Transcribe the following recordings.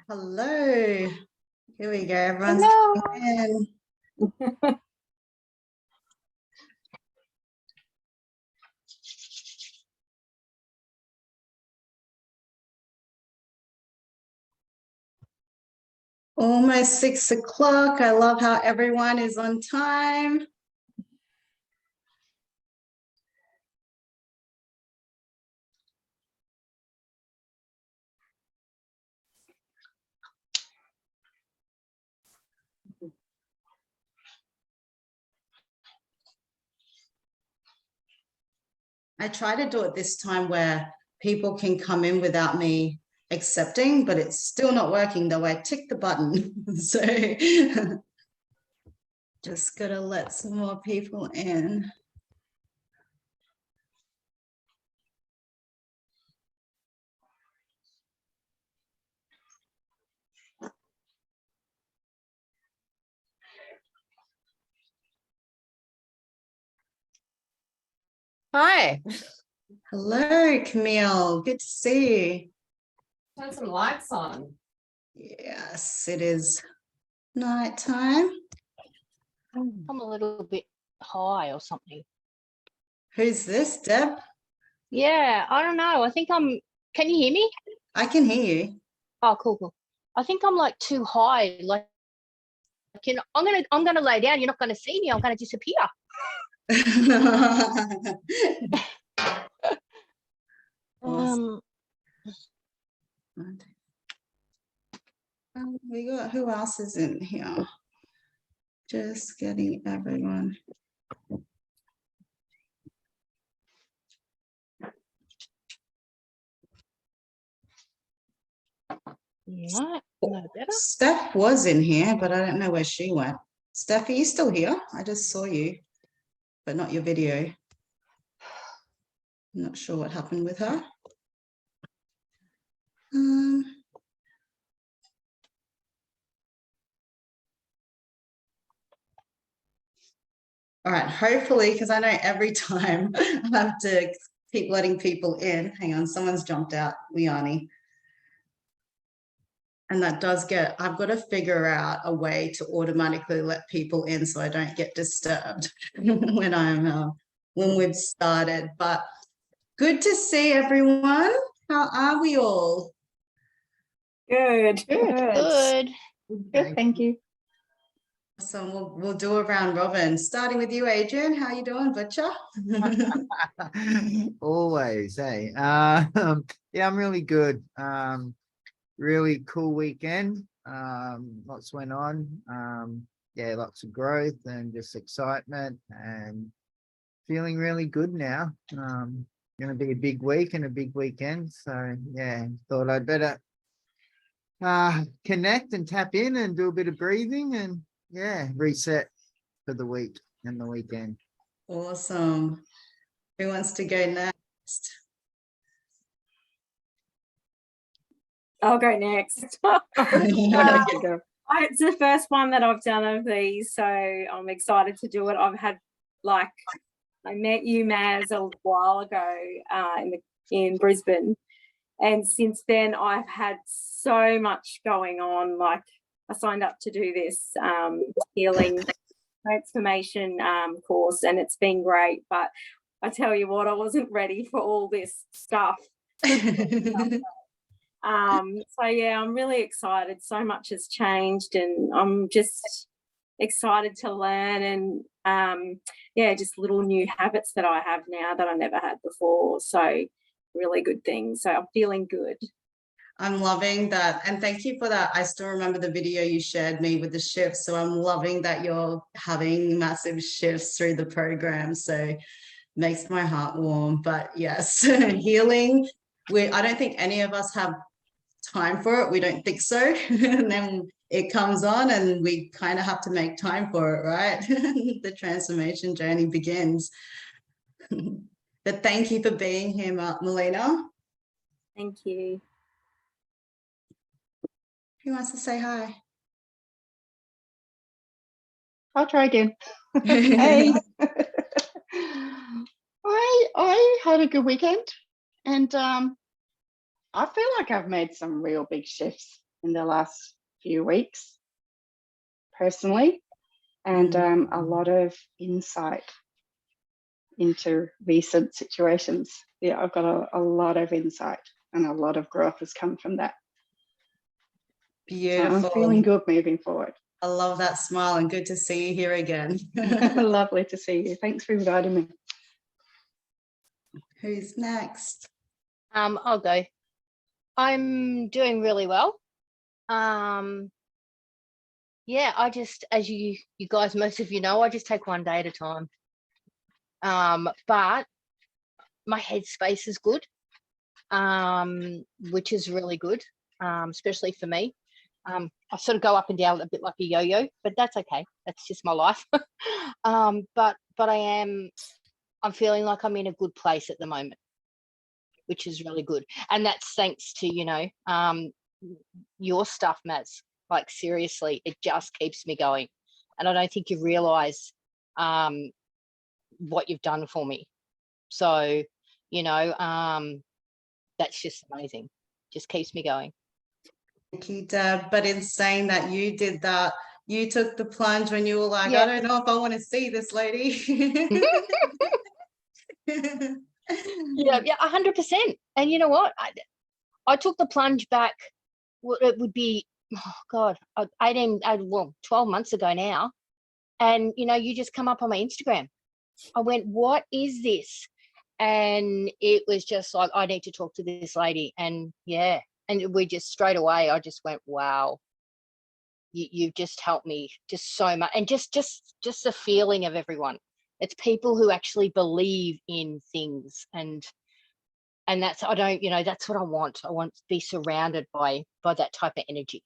Hello. Here we go. Everyone's coming in. Almost 6 o'clock. I love how everyone is on time. I try to do it this time where people can come in without me accepting, but it's still not working though. I tick the button. So just gotta let some more people in. Hi. Hello, Camille. Good to see you. Turn some lights on. Yes, it is nighttime. I'm a little bit high or something. Who's this, Deb? Yeah, I don't know. I think I'm. Can you hear me? I can hear you. Oh, cool. I think I'm like too high. Like, you know, I'm gonna lay down. You're not gonna see me. I'm gonna disappear. Awesome. We got, who else is in here? Just getting everyone. No better. Steph was in here, but I don't know where she went. Steph, are you still here? I just saw you, but not your video. I'm not sure what happened with her. All right, hopefully, because I know every time I have to keep letting people in. Hang on, someone's jumped out, Liani. And that does get, I've got to figure out a way to automatically let people in so I don't get disturbed when when we've started. But good to see everyone. How are we all? Good. Good. Good, thank you. So we'll do a round robin, starting with you, Adrian. How you doing, Butcher? Always, hey. Yeah, I'm really good. Really cool weekend. Lots went on. Yeah, lots of growth and just excitement and feeling really good now. Gonna be a big week and a big weekend. So yeah, thought I'd better connect and tap in and do a bit of breathing and yeah, reset for the week and the weekend. Awesome. Who wants to go next? I'll go next. It's the first one that I've done of these, so I'm excited to do it. I met you, Maz, a while ago in Brisbane, and since then I've had so much going on. Like, I signed up to do this healing transformation course, and it's been great. But I tell you what, I wasn't ready for all this stuff. So yeah, I'm really excited. So much has changed, and I'm just excited to learn and yeah, just little new habits that I have now that I never had before. So really good things. So I'm feeling good. I'm loving that, and thank you for that. I still remember the video you shared me with the shifts, so I'm loving that you're having massive shifts through the program. So makes my heart warm. But yes, healing, I don't think any of us have time for it. We don't think so. And then it comes on and we kind of have to make time for it, right? The transformation journey begins. But thank you for being here, Melina. Thank you. Who wants to say hi? I'll try again. Hey. I had a good weekend, and I feel like I've made some real big shifts in the last few weeks personally, and a lot of insight into recent situations. Yeah, I've got a lot of insight, and a lot of growth has come from that. Beautiful. So I'm feeling good moving forward. I love that smile, and good to see you here again. Lovely to see you. Thanks for inviting me. Who's next? I'll go. I'm doing really well. Yeah, I just, as you guys, most of you know, I just take one day at a time. But my headspace is good, which is really good, especially for me. I sort of go up and down a bit like a yo-yo, but that's okay. That's just my life. But I'm feeling like I'm in a good place at the moment, which is really good. And that's thanks to, you know, your stuff, Maz. Like, seriously, it just keeps me going. And I don't think you realize what you've done for me. So, you know, that's just amazing. Just keeps me going. Thank you, Deb. But in saying that, you did that, you took the plunge when you were like, Yeah. I don't know if I want to see this lady. Yeah, 100%. And you know what? I took the plunge back. It would be, oh God, 12 months ago now. And, you know, you just come up on my Instagram. I went, what is this? And it was just like, I need to talk to this lady. And yeah, and we just straight away, I just went, wow, you've just helped me just so much. And just the feeling of everyone. It's people who actually believe in things, and that's, I don't, you know, that's what I want. I want to be surrounded by that type of energy.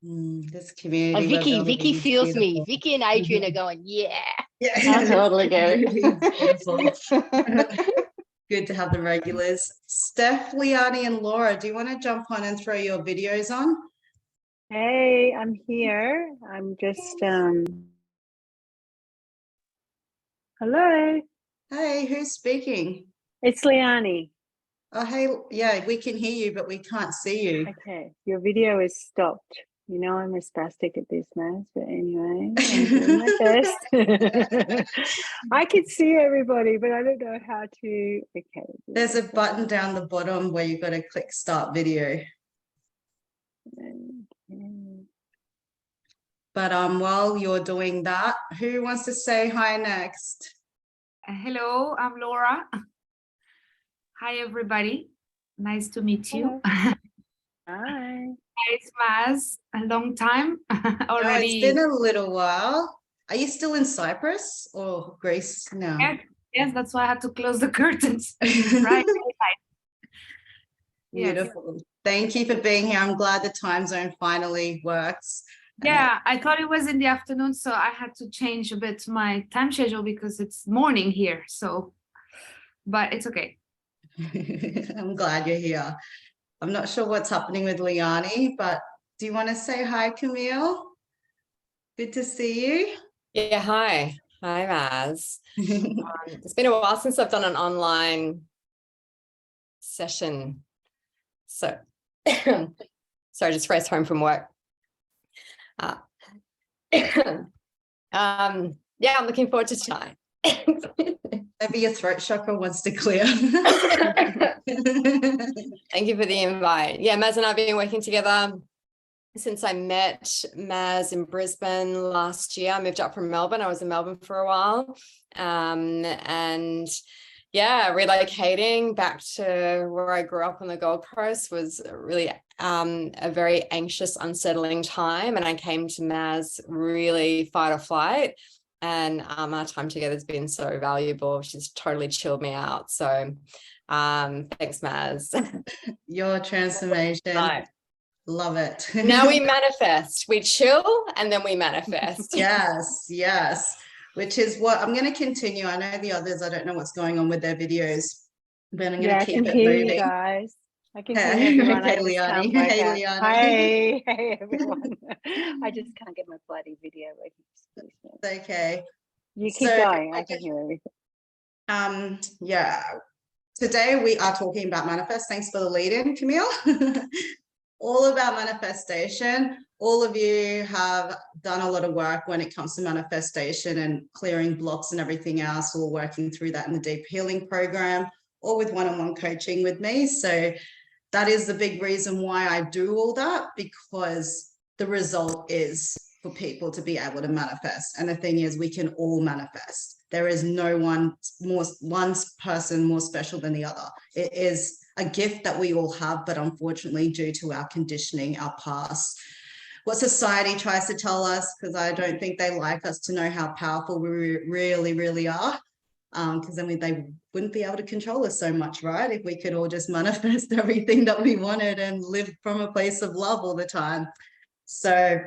This community. And Vicky feels me. Vicky and Adrian are going, yeah. I totally get it. Good to have the regulars. Steph, Liani, and Laura, do you want to jump on and throw your videos on? Hey, I'm here. I'm just hello. Hey, who's speaking? It's Liani. Oh, hey, yeah, we can hear you, but we can't see you. Okay, your video is stopped. You know I'm a spastic at this, Maz, but anyway, I'm doing my best. I can see everybody, but I don't know how to. Okay. There's a button down the bottom where you've got to click start video. But while you're doing that, who wants to say hi next? Hello, I'm Laura. Hi, everybody. Nice to meet you. Hi. It's Maz. A long time already. It's been a little while. Are you still in Cyprus or Greece now? Yes, that's why I had to close the curtains. Right. Beautiful. Yes. Thank you for being here. I'm glad the time zone finally works. Yeah, I thought it was in the afternoon, so I had to change a bit my time schedule because it's morning here. So, but it's okay. I'm glad you're here. I'm not sure what's happening with Liani, but do you want to say hi, Camille? Good to see you. Yeah, hi. Hi, Maz. It's been a while since I've done an online session. So, sorry, I just raced home from work. Yeah, I'm looking forward to tonight. Maybe your throat chakra wants to clear. Thank you for the invite. Yeah, Maz and I have been working together since I met Maz in Brisbane last year. I moved up from Melbourne. I was in Melbourne for a while. And yeah, relocating back to where I grew up on the Gold Coast was really a very anxious, unsettling time. And I came to Maz really fight or flight. And our time together has been so valuable. She's totally chilled me out. So thanks, Maz. Your transformation. Right. Love it. Now we manifest. We chill and then we manifest. Yes, yes. Which is what I'm going to continue. I know the others, I don't know what's going on with their videos, but I'm going to keep it moving. You guys. I can hear everyone. Hey, Liani. Hey, Liani. Hey, everyone. I just can't get my bloody video ready. It's okay. You keep going. I can hear everything. Yeah. today we are talking about manifest. Thanks for the lead in, Camille. All about manifestation. All of you have done a lot of work when it comes to manifestation and clearing blocks and everything else. We're working through that in the deep healing program or with one-on-one coaching with me. So that is the big reason why I do all that, because the result is for people to be able to manifest. And the thing is, we can all manifest. There is no one person more special than the other. It is a gift that we all have, but unfortunately, due to our conditioning, our past, what society tries to tell us, because I don't think they like us to know how powerful we really, really are. Because then they wouldn't be able to control us so much, right? If we could all just manifest everything that we wanted and live from a place of love all the time. So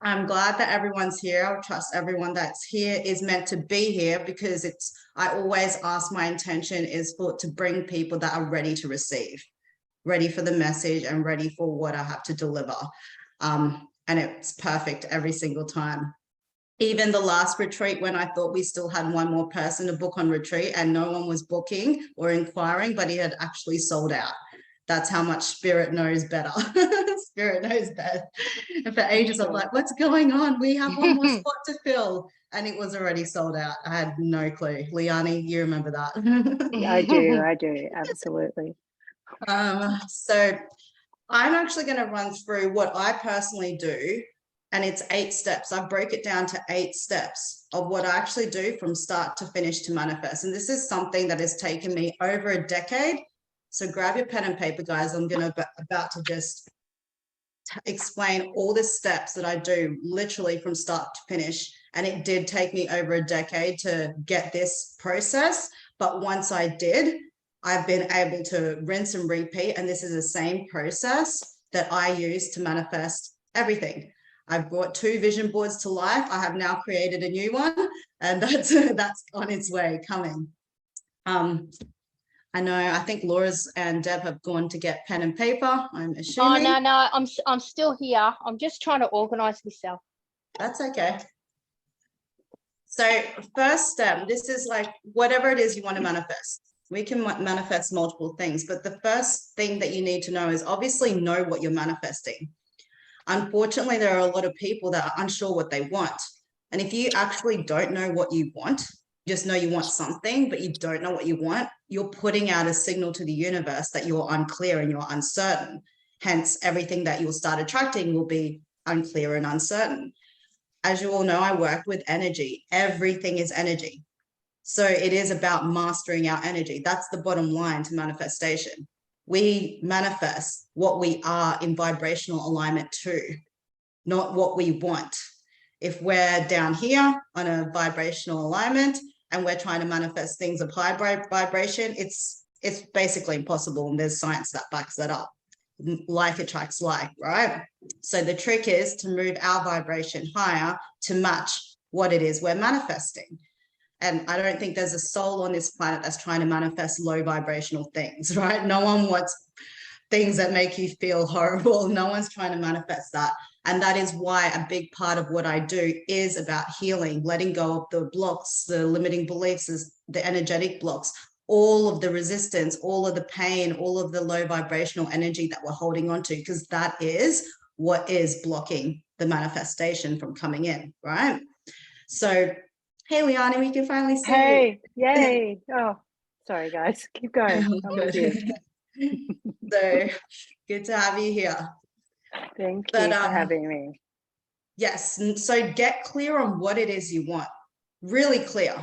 I'm glad that everyone's here. I trust everyone that's here is meant to be here, because I always ask, my intention is to bring people that are ready to receive, ready for the message and ready for what I have to deliver. And it's perfect every single time. Even the last retreat, when I thought we still had one more person to book on retreat and no one was booking or inquiring, but it had actually sold out. That's how much spirit knows better. Spirit knows best. And for ages, I'm like, what's going on? We have one more spot to fill. And it was already sold out. I had no clue. Liani, you remember that? I do, absolutely. So I'm actually going to run through what I personally do. And it's 8 steps. I broke it down to 8 steps of what I actually do from start to finish to manifest. And this is something that has taken me over a decade. So grab your pen and paper, guys. I'm about to just explain all the steps that I do literally from start to finish. And it did take me over a decade to get this process. But once I did, I've been able to rinse and repeat. And this is the same process that I use to manifest everything. I've brought 2 vision boards to life. I have now created a new one, and that's on its way coming. I know, I think Laura's and Deb have gone to get pen and paper, I'm assuming. Oh, no, I'm still here. I'm just trying to organize myself. That's okay. So first step, this is like whatever it is you want to manifest. We can manifest multiple things, but the first thing that you need to know is obviously know what you're manifesting. Unfortunately, there are a lot of people that are unsure what they want. And if you actually don't know what you want, just know you want something, but you don't know what you want, you're putting out a signal to the universe that you're unclear and you're uncertain. Hence, everything that you'll start attracting will be unclear and uncertain. As you all know, I work with energy. Everything is energy. So it is about mastering our energy. That's the bottom line to manifestation. We manifest what we are in vibrational alignment to, not what we want. If we're down here on a vibrational alignment and we're trying to manifest things of high vibration, it's basically impossible, and there's science that backs that up. Like attracts like, right? So the trick is to move our vibration higher to match what it is we're manifesting. And I don't think there's a soul on this planet that's trying to manifest low vibrational things, right? No one wants things that make you feel horrible. No one's trying to manifest that. And that is why a big part of what I do is about healing, letting go of the blocks, the limiting beliefs, the energetic blocks, all of the resistance, all of the pain, all of the low vibrational energy that we're holding on to, because that is what is blocking the manifestation from coming in, right? So, hey, Liani, we can finally see Hey, yay. Oh, sorry, guys. Keep going. I'm with you. So, good to have you here. Thank you for having me. Yes, so get clear on what it is you want, really clear.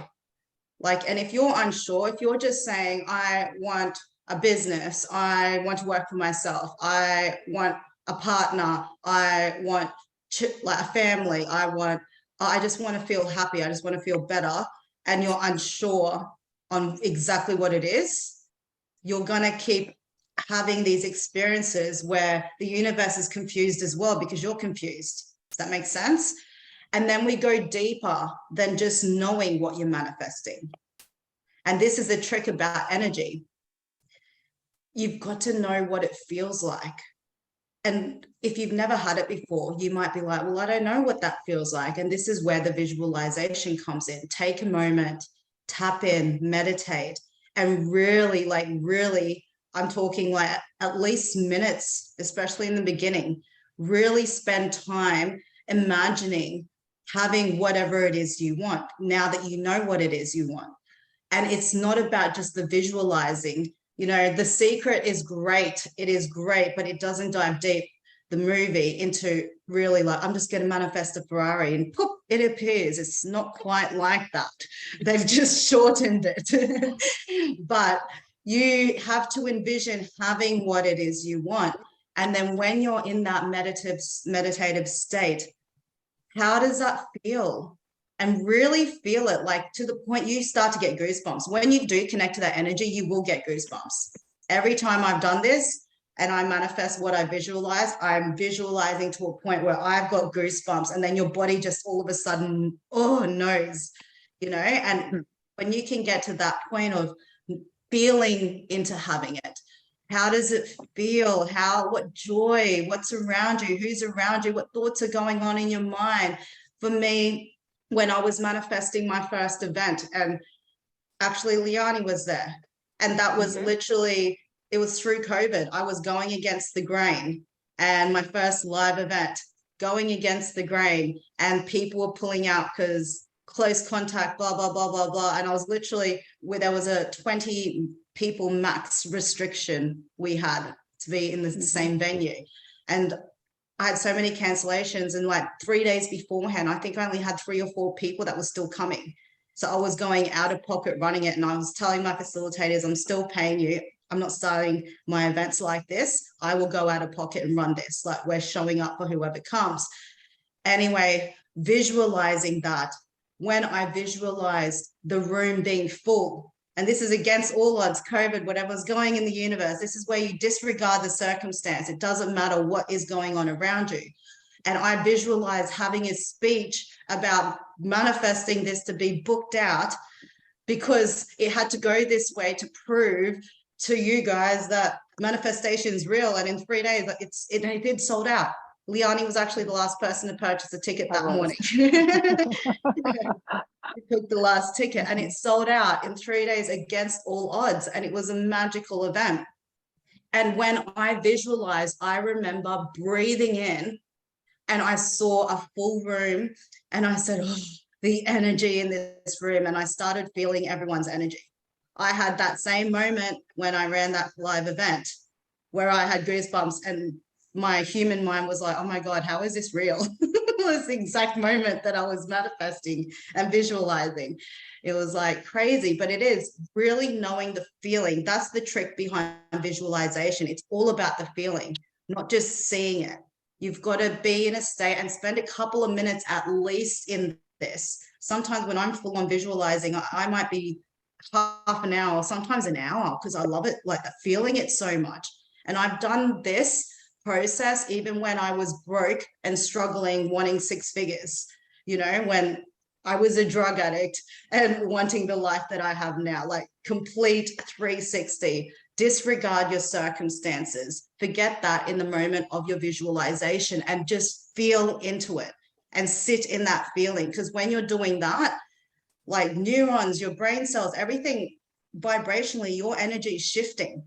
Like, and if you're unsure, if you're just saying, I want a business, I want to work for myself, I want a partner, I want like a family, I just want to feel happy, I just want to feel better, and you're unsure on exactly what it is, you're going to keep having these experiences where the universe is confused as well, because you're confused. Does that make sense? And then we go deeper than just knowing what you're manifesting. And this is the trick about energy. You've got to know what it feels like. And if you've never had it before, you might be like, well, I don't know what that feels like. And this is where the visualization comes in. Take a moment, tap in, meditate, and really, like really, I'm talking like at least minutes, especially in the beginning, really spend time imagining having whatever it is you want now that you know what it is you want. And it's not about just the visualizing. You know, The Secret is great. It is great, but it doesn't dive deep, the movie, into really like, I'm just going to manifest a Ferrari and poof, it appears. It's not quite like that. They've just shortened it. But you have to envision having what it is you want. And then when you're in that meditative state, how does that feel? And really feel it, like to the point you start to get goosebumps. When you do connect to that energy, you will get goosebumps. Every time I've done this and I manifest what I visualize, I'm visualizing to a point where I've got goosebumps, and then your body just all of a sudden, knows, and when you can get to that point of feeling into having it, how does it feel? What joy, what's around you, who's around you, what thoughts are going on in your mind? For me, when I was manifesting my first event, and actually Liani was there, and that was literally, it was through COVID. I was going against the grain, and my first live event, going against the grain, and people were pulling out because close contact, blah, blah, blah, blah, blah. And I was literally there was a 20 people max restriction we had to be in the same venue. And I had so many cancellations, and like 3 days beforehand, I think I only had 3 or 4 people that were still coming. So I was going out of pocket running it, and I was telling my facilitators, I'm still paying you. I'm not starting my events like this. I will go out of pocket and run this. Like, we're showing up for whoever comes. Anyway, visualizing that, when I visualized the room being full, and this is against all odds, COVID, whatever's going in the universe, this is where you disregard the circumstance. It doesn't matter what is going on around you. And I visualized having a speech about manifesting this to be booked out, because it had to go this way to prove to you guys that manifestation is real. And in 3 days, it did sold out. Liani was actually the last person to purchase a ticket that morning. He took the last ticket, and it sold out in 3 days against all odds. And it was a magical event. And when I visualized, I remember breathing in, and I saw a full room, and I said, oh, the energy in this room. And I started feeling everyone's energy. I had that same moment when I ran that live event where I had goosebumps, and my human mind was like, oh my God, how is this real? It was the exact moment that I was manifesting and visualizing. It was like crazy, but it is really knowing the feeling. That's the trick behind visualization. It's all about the feeling, not just seeing it. You've got to be in a state and spend a couple of minutes at least in this. Sometimes when I'm full on visualizing, I might be half an hour, sometimes an hour, because I love it, like feeling it so much. And I've done this process even when I was broke and struggling, wanting 6 figures, when I was a drug addict and wanting the life that I have now, like complete 360. Disregard your circumstances. Forget that in the moment of your visualization, and just feel into it and sit in that feeling. Because when you're doing that, like neurons, your brain cells, everything vibrationally, your energy is shifting.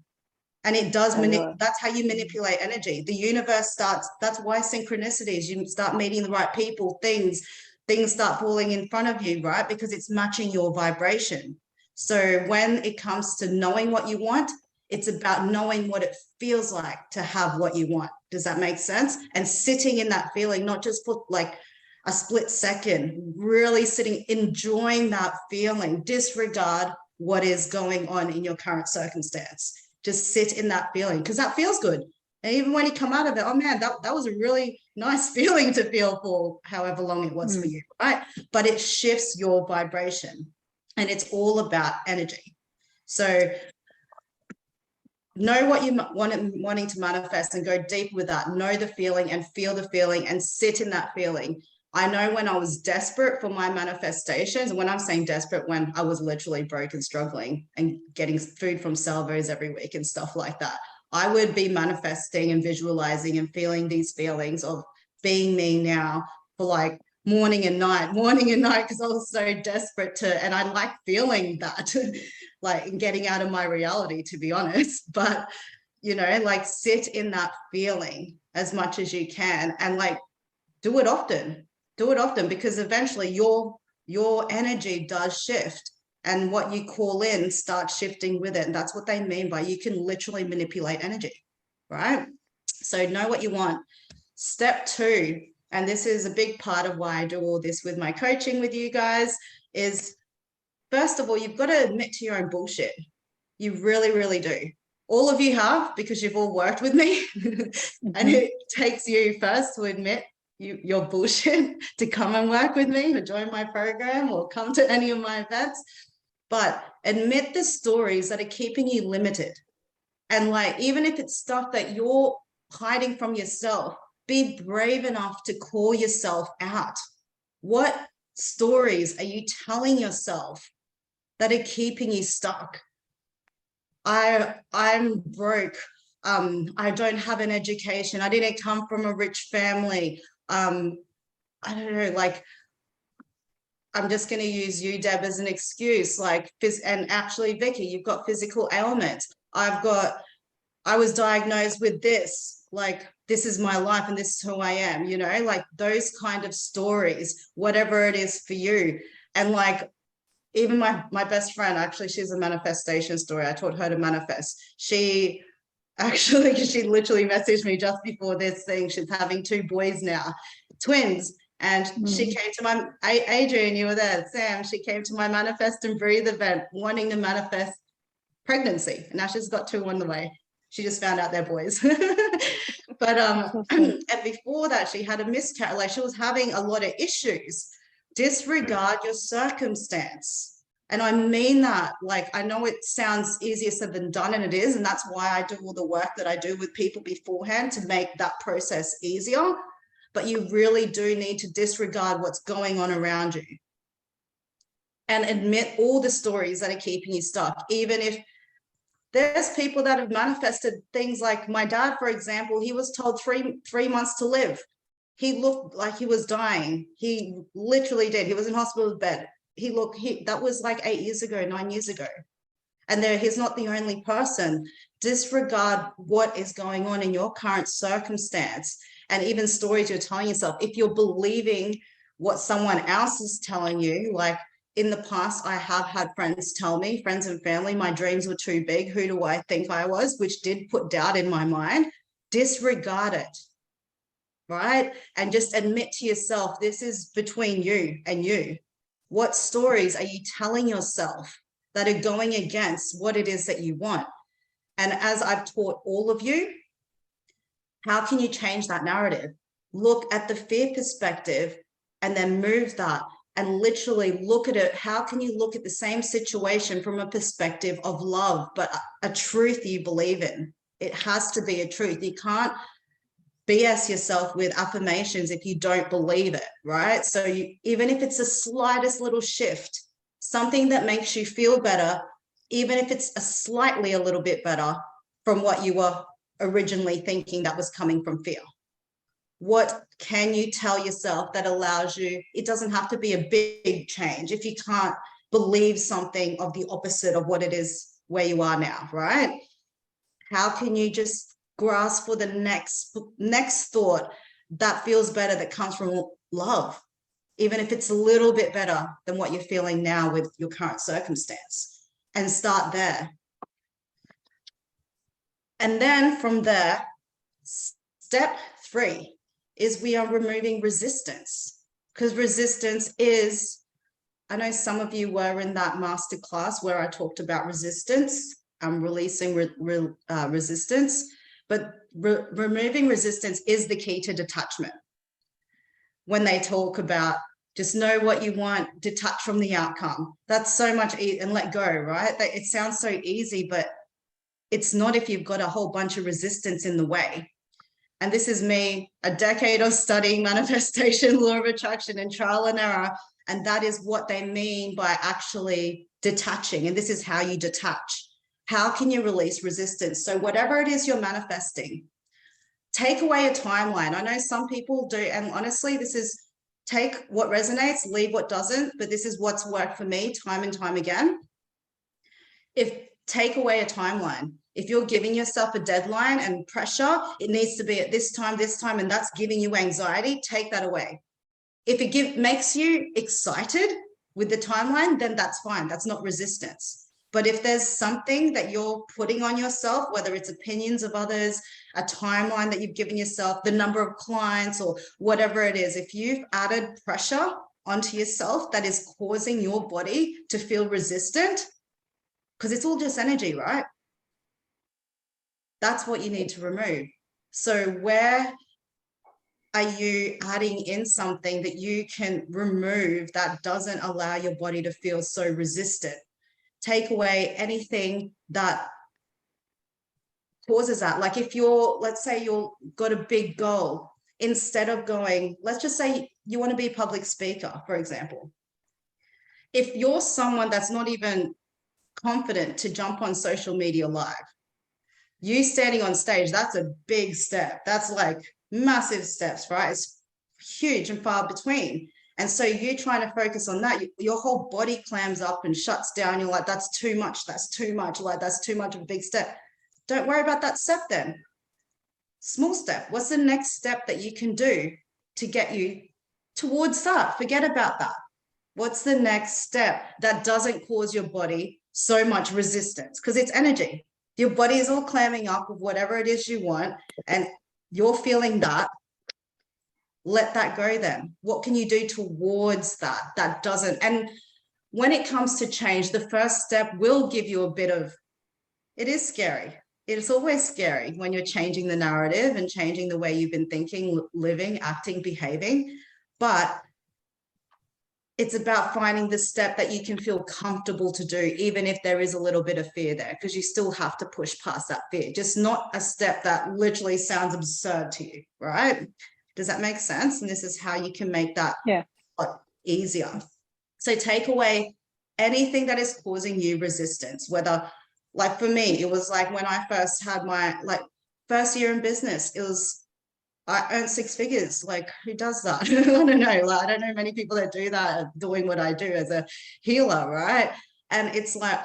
And it does, that's how you manipulate energy. The universe starts, that's why synchronicities, you start meeting the right people, things start falling in front of you, right? Because it's matching your vibration. So when it comes to knowing what you want, it's about knowing what it feels like to have what you want. Does that make sense? And sitting in that feeling, not just for like a split second, really sitting, enjoying that feeling. Disregard what is going on in your current circumstance. Just sit in that feeling, because that feels good. And even when you come out of it, oh man, that was a really nice feeling to feel for however long it was for you, right? But it shifts your vibration, and it's all about energy. So know what you wanting to manifest, and go deep with that. Know the feeling and feel the feeling and sit in that feeling. I know when I was desperate for my manifestations, and when I'm saying desperate, when I was literally broke and struggling and getting food from Salvos every week and stuff like that, I would be manifesting and visualizing and feeling these feelings of being me now for like morning and night, because I was so desperate to, and I like feeling that. like in getting out of my reality, to be honest. But, you know, like sit in that feeling as much as you can, and like do it often, because eventually your energy does shift, and what you call in starts shifting with it. And that's what they mean by you can literally manipulate energy, right? So know what you want. Step 2, and this is a big part of why I do all this with my coaching with you guys, is first of all, you've got to admit to your own bullshit. You really, really do. All of you have, because you've all worked with me. And it takes you first to admit your bullshit to come and work with me, or join my program, or come to any of my events. But admit the stories that are keeping you limited. And like, even if it's stuff that you're hiding from yourself, be brave enough to call yourself out. What stories are you telling yourself that are keeping you stuck? I'm broke. I don't have an education. I didn't come from a rich family. I don't know, like, I'm just going to use you, Deb, as an excuse. Like, and actually, Vicky, you've got physical ailments. I was diagnosed with this. Like, this is my life and this is who I am, you know, like those kind of stories, whatever it is for you. And like, even my best friend, actually, she's a manifestation story. I taught her to manifest. She actually, she literally messaged me just before this thing. She's having 2 boys now, twins. And she came to my, Adrian, you were there, Sam, she came to my Manifest and Breathe event wanting to manifest pregnancy. And now she's got 2 on the way. She just found out they're boys. But and before that, she had a miscarriage. Like, she was having a lot of issues. Disregard your circumstance. And I mean that. Like, I know it sounds easier said than done, and it is. And that's why I do all the work that I do with people beforehand, to make that process easier. But you really do need to disregard what's going on around you and admit all the stories that are keeping you stuck. Even if there's people that have manifested things, like my dad, for example, he was told three months to live. He looked like he was dying. He literally did. He was in hospital bed. That was like 8 years ago, 9 years ago. And he's not the only person. Disregard what is going on in your current circumstance, and even stories you're telling yourself. If you're believing what someone else is telling you, like, in the past, I have had friends tell me, friends and family, my dreams were too big. Who do I think I was? Which did put doubt in my mind. Disregard it, right? And just admit to yourself, this is between you and you. What stories are you telling yourself that are going against what it is that you want? And as I've taught all of you, how can you change that narrative? Look at the fear perspective and then move that. And literally look at it. How can you look at the same situation from a perspective of love, but a truth you believe in? It has to be a truth. You can't BS yourself with affirmations if you don't believe it, right? So even if it's the slightest little shift, something that makes you feel better, even if it's a little bit better from what you were originally thinking that was coming from fear. What can you tell yourself that allows you? It doesn't have to be a big change if you can't believe something of the opposite of what it is where you are now, right? How can you just grasp for the next thought that feels better, that comes from love, even if it's a little bit better than what you're feeling now with your current circumstance, and start there. And then from there, step 3 is we are removing resistance, because resistance is, I know some of you were in that masterclass where I talked about resistance, releasing resistance, but removing resistance is the key to detachment. When they talk about just know what you want, detach from the outcome, that's so much and let go, right? It sounds so easy, but it's not if you've got a whole bunch of resistance in the way. And this is me, a decade of studying manifestation, law of attraction, and trial and error. And that is what they mean by actually detaching. And this is how you detach. How can you release resistance? So whatever it is you're manifesting, take away a timeline. I know some people do. And honestly, this is take what resonates, leave what doesn't. But this is what's worked for me time and time again. Take away a timeline. If you're giving yourself a deadline and pressure, it needs to be at this time, and that's giving you anxiety, take that away. If it makes you excited with the timeline, then that's fine. That's not resistance. But if there's something that you're putting on yourself, whether it's opinions of others, a timeline that you've given yourself, the number of clients or whatever it is, if you've added pressure onto yourself that is causing your body to feel resistant, because it's all just energy, right? That's what you need to remove. So where are you adding in something that you can remove that doesn't allow your body to feel so resistant? Take away anything that causes that. Like if let's say you've got a big goal, instead of going, let's just say you want to be a public speaker, for example. If you're someone that's not even confident to jump on social media live, you standing on stage, that's a big step. That's like massive steps, right? It's huge and far between. And so you trying to focus on that, your whole body clams up and shuts down. You're like, that's too much. That's too much. Like, that's too much of a big step. Don't worry about that step then. Small step. What's the next step that you can do to get you towards that? Forget about that. What's the next step that doesn't cause your body so much resistance? Because it's energy. Your body is all clamming up with whatever it is you want, and you're feeling that. Let that go then. What can you do towards that? That doesn't. And when it comes to change, the first step will give you a bit of, it is scary. It's always scary when you're changing the narrative and changing the way you've been thinking, living, acting, behaving. But it's about finding the step that you can feel comfortable to do, even if there is a little bit of fear there, because you still have to push past that fear, just not a step that literally sounds absurd to you, right? Does that make sense? And this is how you can make that a lot easier. So take away anything that is causing you resistance, whether, like for me, it was like when I first had my first year in business, I earned 6 figures. Like, who does that? I don't know. Like, I don't know many people that do that, doing what I do as a healer, right? And it's like,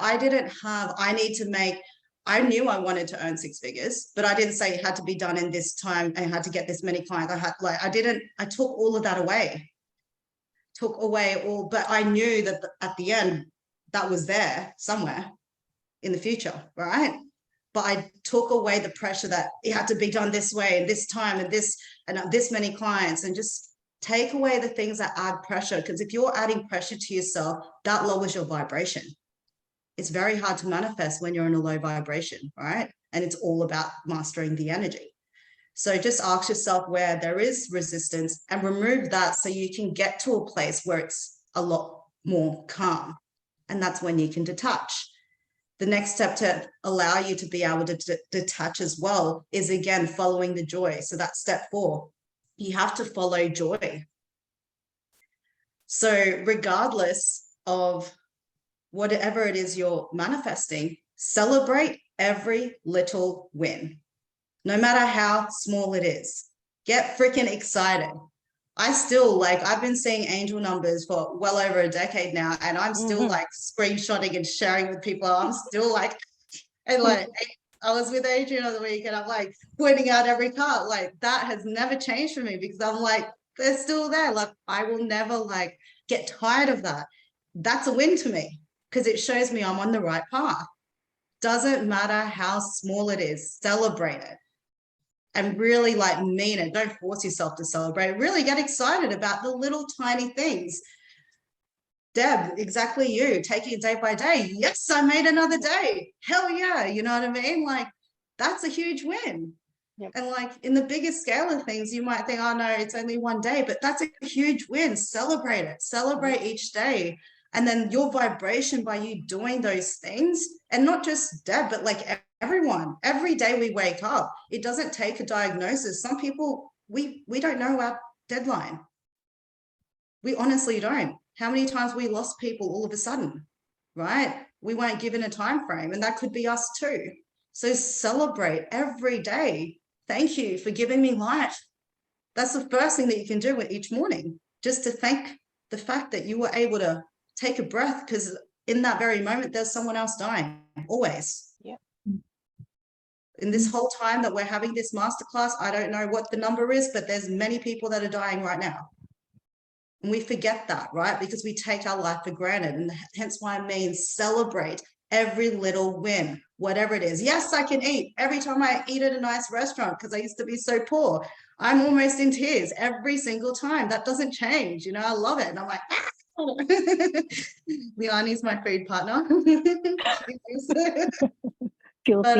I knew I wanted to earn 6 figures, but I didn't say it had to be done in this time. I had to get this many clients. I took all of that away. But I knew that at the end, that was there somewhere in the future, right? But I took away the pressure that it had to be done this way and this time and this many clients, and just take away the things that add pressure. Because if you're adding pressure to yourself, that lowers your vibration. It's very hard to manifest when you're in a low vibration, right? And it's all about mastering the energy. So just ask yourself where there is resistance and remove that, so you can get to a place where it's a lot more calm. And that's when you can detach. The next step to allow you to be able to detach as well is, again, following the joy. So that's step 4. You have to follow joy. So regardless of whatever it is you're manifesting, celebrate every little win, no matter how small it is. Get freaking excited. I've been seeing angel numbers for well over a decade now, and I'm still like screenshotting and sharing with people. I'm still like, and like, I was with Adrian on the week and I'm like pointing out every card. Like, that has never changed for me, because I'm like, they're still there. Like, I will never like get tired of that. That's a win to me, because it shows me I'm on the right path. Doesn't matter how small it is, celebrate it. And really like mean it. Don't force yourself to celebrate. Really get excited about the little tiny things. Deb, exactly you, taking it day by day. Yes, I made another day. Hell yeah. You know what I mean? Like, that's a huge win. Yep. And like in the biggest scale of things, you might think, oh no, it's only one day, but that's a huge win. Celebrate it. Celebrate each day. And then your vibration by you doing those things, and not just Deb, but like everyone, every day we wake up, it doesn't take a diagnosis. Some people, we don't know our deadline. We honestly don't. How many times we lost people all of a sudden, right? We weren't given a time frame, and that could be us too. So celebrate every day. Thank you for giving me life. That's the first thing that you can do each morning, just to thank the fact that you were able to take a breath, because in that very moment, there's someone else dying, always. Yeah. In this whole time that we're having this masterclass, I don't know what the number is, but there's many people that are dying right now. And we forget that, right? Because we take our life for granted. And hence why I mean celebrate every little win, whatever it is. Yes, I can eat. Every time I eat at a nice restaurant, because I used to be so poor, I'm almost in tears every single time. That doesn't change. You know, I love it. And I'm like, ah! Liani's my food partner. Guilty. But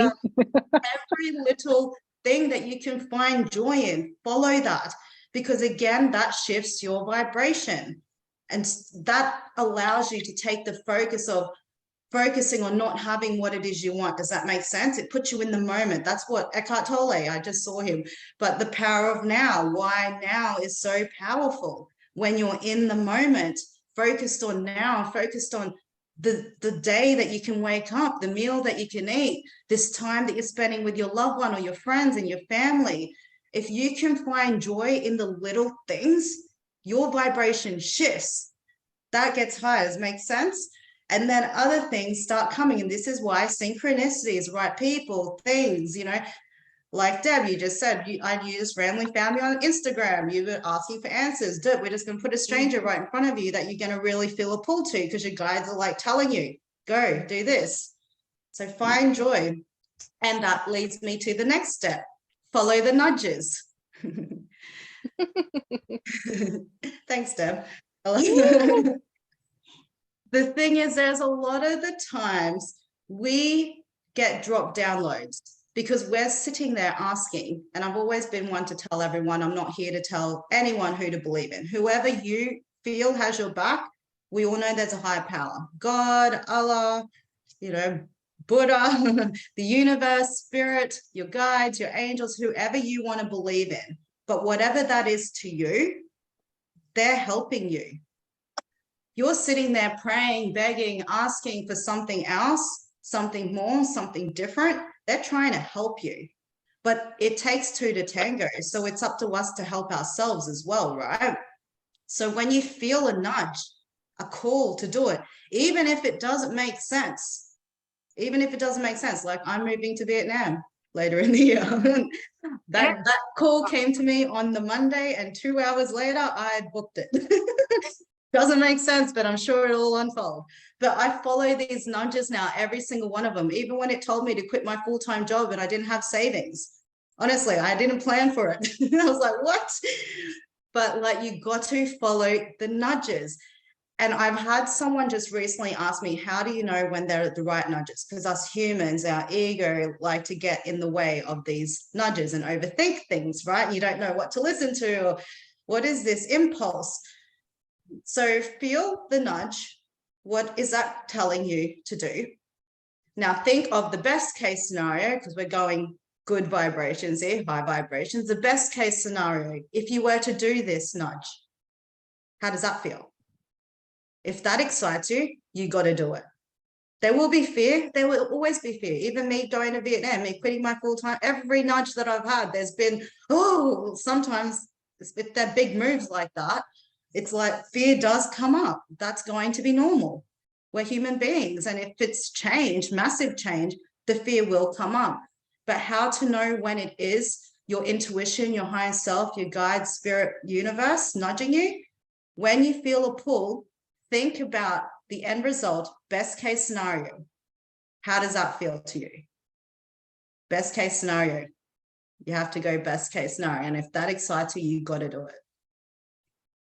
every little thing that you can find joy in, follow that. Because again, that shifts your vibration. And that allows you to take the focus of focusing on not having what it is you want. Does that make sense? It puts you in the moment. That's what Eckhart Tolle, I just saw him. But the power of now, why now is so powerful. When you're in the moment, focused on now, focused on the day that you can wake up, the meal that you can eat, this time that you're spending with your loved one or your friends and your family. If you can find joy in the little things, your vibration shifts. That gets higher. Makes sense? And then other things start coming. And this is why synchronicities, right? People, things, you know, like Deb, you just said, you just randomly found me on Instagram. You were asking for answers. Dude, we're just going to put a stranger right in front of you that you're going to really feel a pull to because your guides are like telling you, go do this. So find joy. And that leads me to the next step. Follow the nudges. Thanks, Deb. The thing is, there's a lot of the times we get drop downloads because we're sitting there asking, and I've always been one to tell everyone, I'm not here to tell anyone who to believe in. Whoever you feel has your back, we all know there's a higher power. God, Allah, you know, Buddha, the universe, spirit, your guides, your angels, whoever you want to believe in. But whatever that is to you, they're helping you. You're sitting there praying, begging, asking for something else, something more, something different. They're trying to help you. But it takes two to tango. So it's up to us to help ourselves as well, right? So when you feel a nudge, a call to do it, even if it doesn't make sense, like I'm moving to Vietnam later in the year. that call came to me on the Monday, and 2 hours later, I had booked it. Doesn't make sense, but I'm sure it'll unfold. But I follow these nudges now, every single one of them, even when it told me to quit my full-time job and I didn't have savings. Honestly, I didn't plan for it. I was like, what? But like, you got to follow the nudges. And I've had someone just recently ask me, how do you know when they're the right nudges? Because us humans, our ego like to get in the way of these nudges and overthink things, right? You don't know what to listen to, or what is this impulse? So feel the nudge. What is that telling you to do? Now think of the best case scenario, because we're going good vibrations here, high vibrations. The best case scenario, if you were to do this nudge, how does that feel? If that excites you, you got to do it. There will be fear. There will always be fear. Even me going to Vietnam, me quitting my full-time, every nudge that I've had, there's been, sometimes if they're big moves like that, it's like fear does come up. That's going to be normal. We're human beings. And if it's change, massive change, the fear will come up. But how to know when it is your intuition, your higher self, your guide, spirit, universe nudging you? When you feel a pull, think about the end result, best case scenario. How does that feel to you? Best case scenario. You have to go best case scenario. And if that excites you, you got to do it.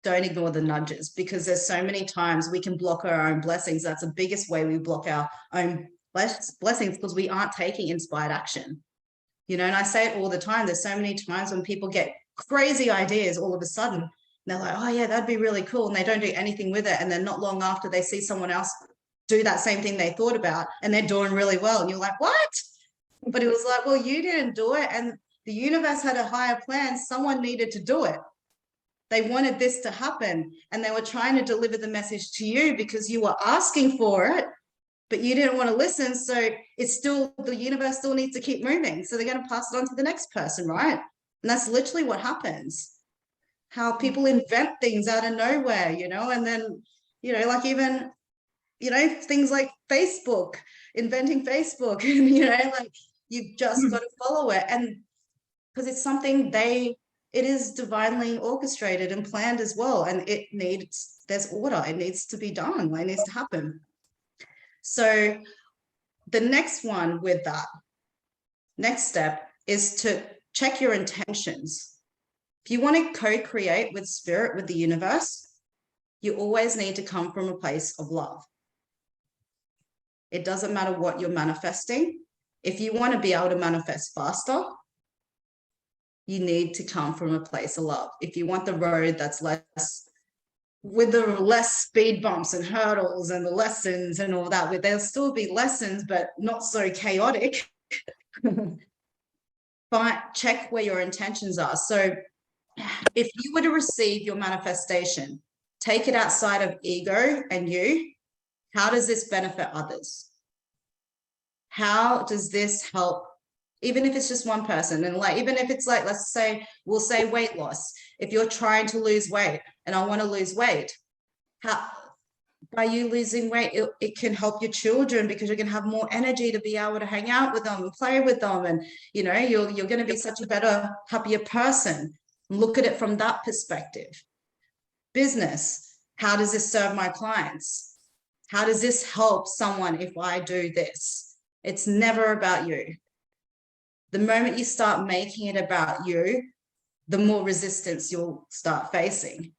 Don't ignore the nudges, because there's so many times we can block our own blessings. That's the biggest way we block our own blessings, because we aren't taking inspired action. You know, and I say it all the time. There's so many times when people get crazy ideas all of a sudden. And they're like, oh yeah, that'd be really cool. And they don't do anything with it. And then not long after, they see someone else do that same thing they thought about, and they're doing really well. And you're like, what? But it was like, well, you didn't do it. And the universe had a higher plan. Someone needed to do it. They wanted this to happen, and they were trying to deliver the message to you because you were asking for it, but you didn't want to listen. So it's still, the universe still needs to keep moving. So they're going to pass it on to the next person, right? And that's literally what happens. How people invent things out of nowhere, you know, and then, you know, like even things like Facebook, inventing Facebook, and like you've just got to follow it. And because it's something it is divinely orchestrated and planned as well. And there's order, it needs to be done, it needs to happen. So the next one with that, next step is to check your intentions. If you want to co-create with spirit, with the universe, you always need to come from a place of love. It doesn't matter what you're manifesting. If you want to be able to manifest faster, you need to come from a place of love. If you want the road that's with the less speed bumps and hurdles and the lessons and all that, there'll still be lessons, but not so chaotic. But check where your intentions are. So if you were to receive your manifestation, take it outside of ego and you, how does this benefit others? How does this help? Even if it's just one person, and like, even if it's like, we'll say weight loss. If you're trying to lose weight and I want to lose weight, by you losing weight, it can help your children because you're going to have more energy to be able to hang out with them and play with them. And, you're going to be such a better, happier person. Look at it from that perspective. Business, how does this serve my clients? How does this help someone if I do this? It's never about you. The moment you start making it about you, the more resistance you'll start facing.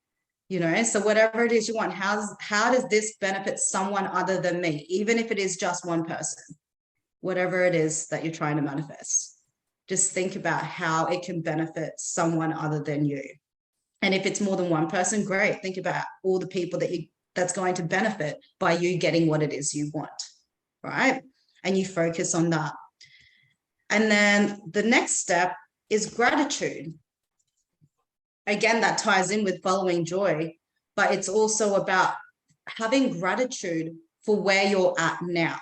So whatever it is you want, how does this benefit someone other than me? Even if it is just one person, whatever it is that you're trying to manifest, just think about how it can benefit someone other than you. And if it's more than one person, great. Think about all the people that's going to benefit by you getting what it is you want, right? And you focus on that. And then the next step is gratitude. Again, that ties in with following joy, but it's also about having gratitude for where you're at now.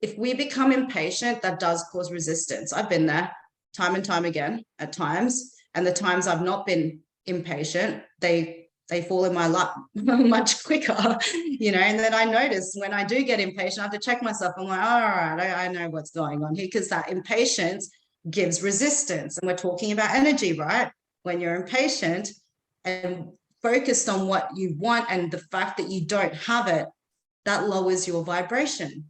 If we become impatient, that does cause resistance. I've been there time and time again at times, and the times I've not been impatient, they fall in my lap much quicker, and then I notice when I do get impatient, I have to check myself. I'm like, all right, I know what's going on here, because that impatience gives resistance. And we're talking about energy, right? When you're impatient and focused on what you want and the fact that you don't have it, that lowers your vibration.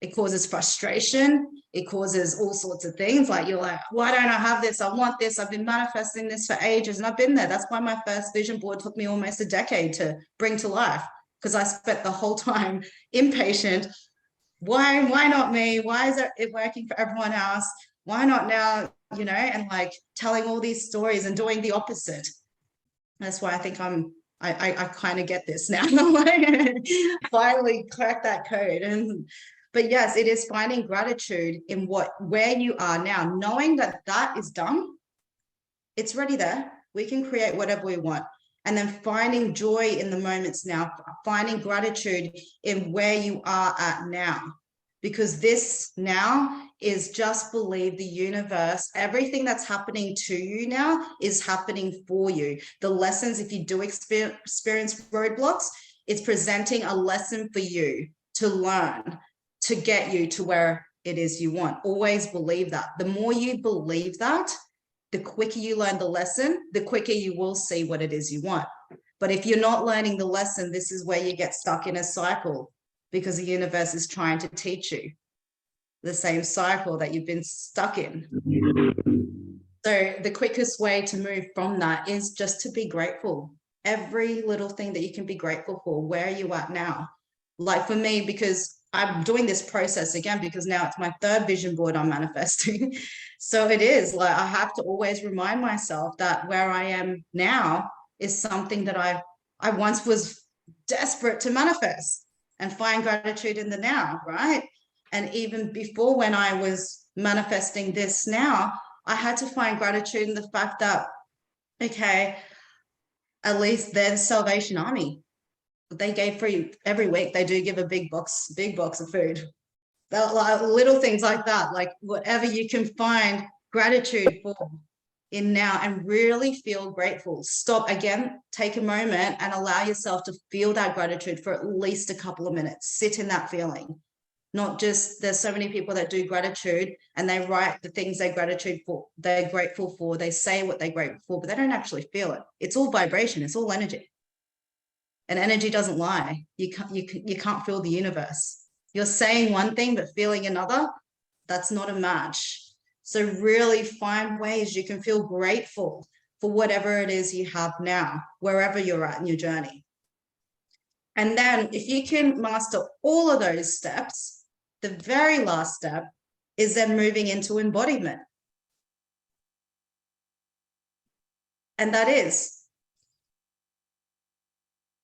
It causes frustration. It causes all sorts of things. Like, you're like, why don't I have this? I want this. I've been manifesting this for ages, and I've been there. That's why my first vision board took me almost a decade to bring to life, because I spent the whole time impatient. Why not me? Why is it working for everyone else? Why not now? And like telling all these stories and doing the opposite. That's why I think I kind of get this now. Finally cracked that code. But yes, it is finding gratitude in where you are now, knowing that is done. It's already there. We can create whatever we want. And then finding joy in the moments now, finding gratitude in where you are at now. Because this now is, just believe the universe, everything that's happening to you now is happening for you. The lessons, if you do experience roadblocks, it's presenting a lesson for you to learn, to get you to where it is you want. Always believe that. The more you believe that, the quicker you learn the lesson, the quicker you will see what it is you want. But if you're not learning the lesson, this is where you get stuck in a cycle, because the universe is trying to teach you the same cycle that you've been stuck in. So the quickest way to move from that is just to be grateful. Every little thing that you can be grateful for, where are you at now? Like for me, because I'm doing this process again, because now it's my third vision board I'm manifesting. So it is like, I have to always remind myself that where I am now is something that I once was desperate to manifest, and find gratitude in the now, right? And even before, when I was manifesting this now, I had to find gratitude in the fact that, okay, at least there's Salvation Army. They gave free every week. They do give a big box of food. Like little things like that, like whatever you can find gratitude for in now and really feel grateful. Stop again, take a moment and allow yourself to feel that gratitude for at least a couple of minutes. Sit in that feeling. Not just, there's so many people that do gratitude and they write the things they're grateful for, they say what they're grateful for, but they don't actually feel it. It's all vibration, it's all energy. And energy doesn't lie. You can't feel the universe. You're saying one thing but feeling another, that's not a match. So really find ways you can feel grateful for whatever it is you have now, wherever you're at in your journey. And then if you can master all of those steps, the very last step is then moving into embodiment. And that is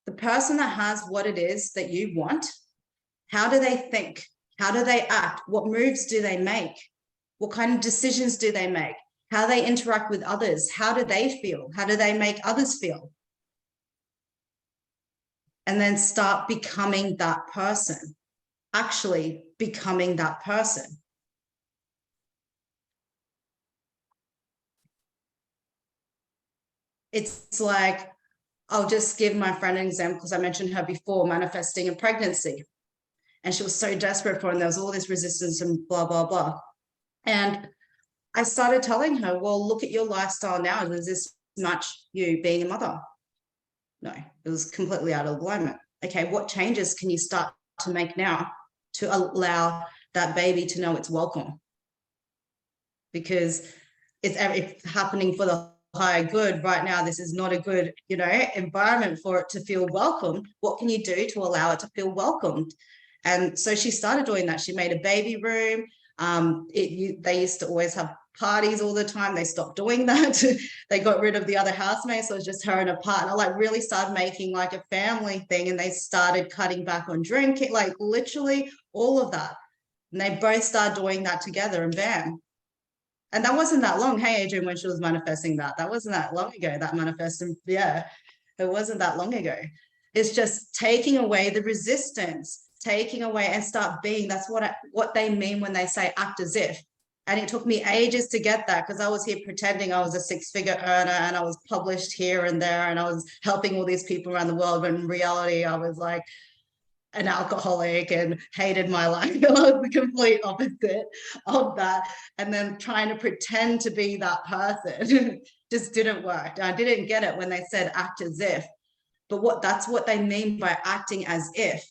the person that has what it is that you want. How do they think? How do they act? What moves do they make? What kind of decisions do they make? How they interact with others? How do they feel? How do they make others feel? And then start becoming that person, actually becoming that person. It's like, I'll just give my friend an example because I mentioned her before, manifesting a pregnancy. And she was so desperate for it, and there was all this resistance and blah, blah, blah. And I started telling her, well, look at your lifestyle now. Does this match you being a mother? No, it was completely out of alignment. Okay, what changes can you start to make now to allow that baby to know it's welcome? Because it's happening for the higher good right now. This is not a good, environment for it to feel welcome. What can you do to allow it to feel welcomed? And so she started doing that. She made a baby room. They used to always have parties all the time. They stopped doing that. They got rid of the other housemates. So it was just her and her partner, like really started making like a family thing. And they started cutting back on drinking, like literally all of that. And they both started doing that together, and bam. And that wasn't that long. Hey, Adrian, when she was manifesting that wasn't that long ago, that manifesting. Yeah, it wasn't that long ago. It's just taking away the resistance, taking away and start being. That's what they mean when they say act as if. And it took me ages to get that, because I was here pretending I was a six-figure earner and I was published here and there and I was helping all these people around the world. But in reality, I was like an alcoholic and hated my life. I was the complete opposite of that. And then trying to pretend to be that person just didn't work. I didn't get it when they said act as if. But that's what they mean by acting as if.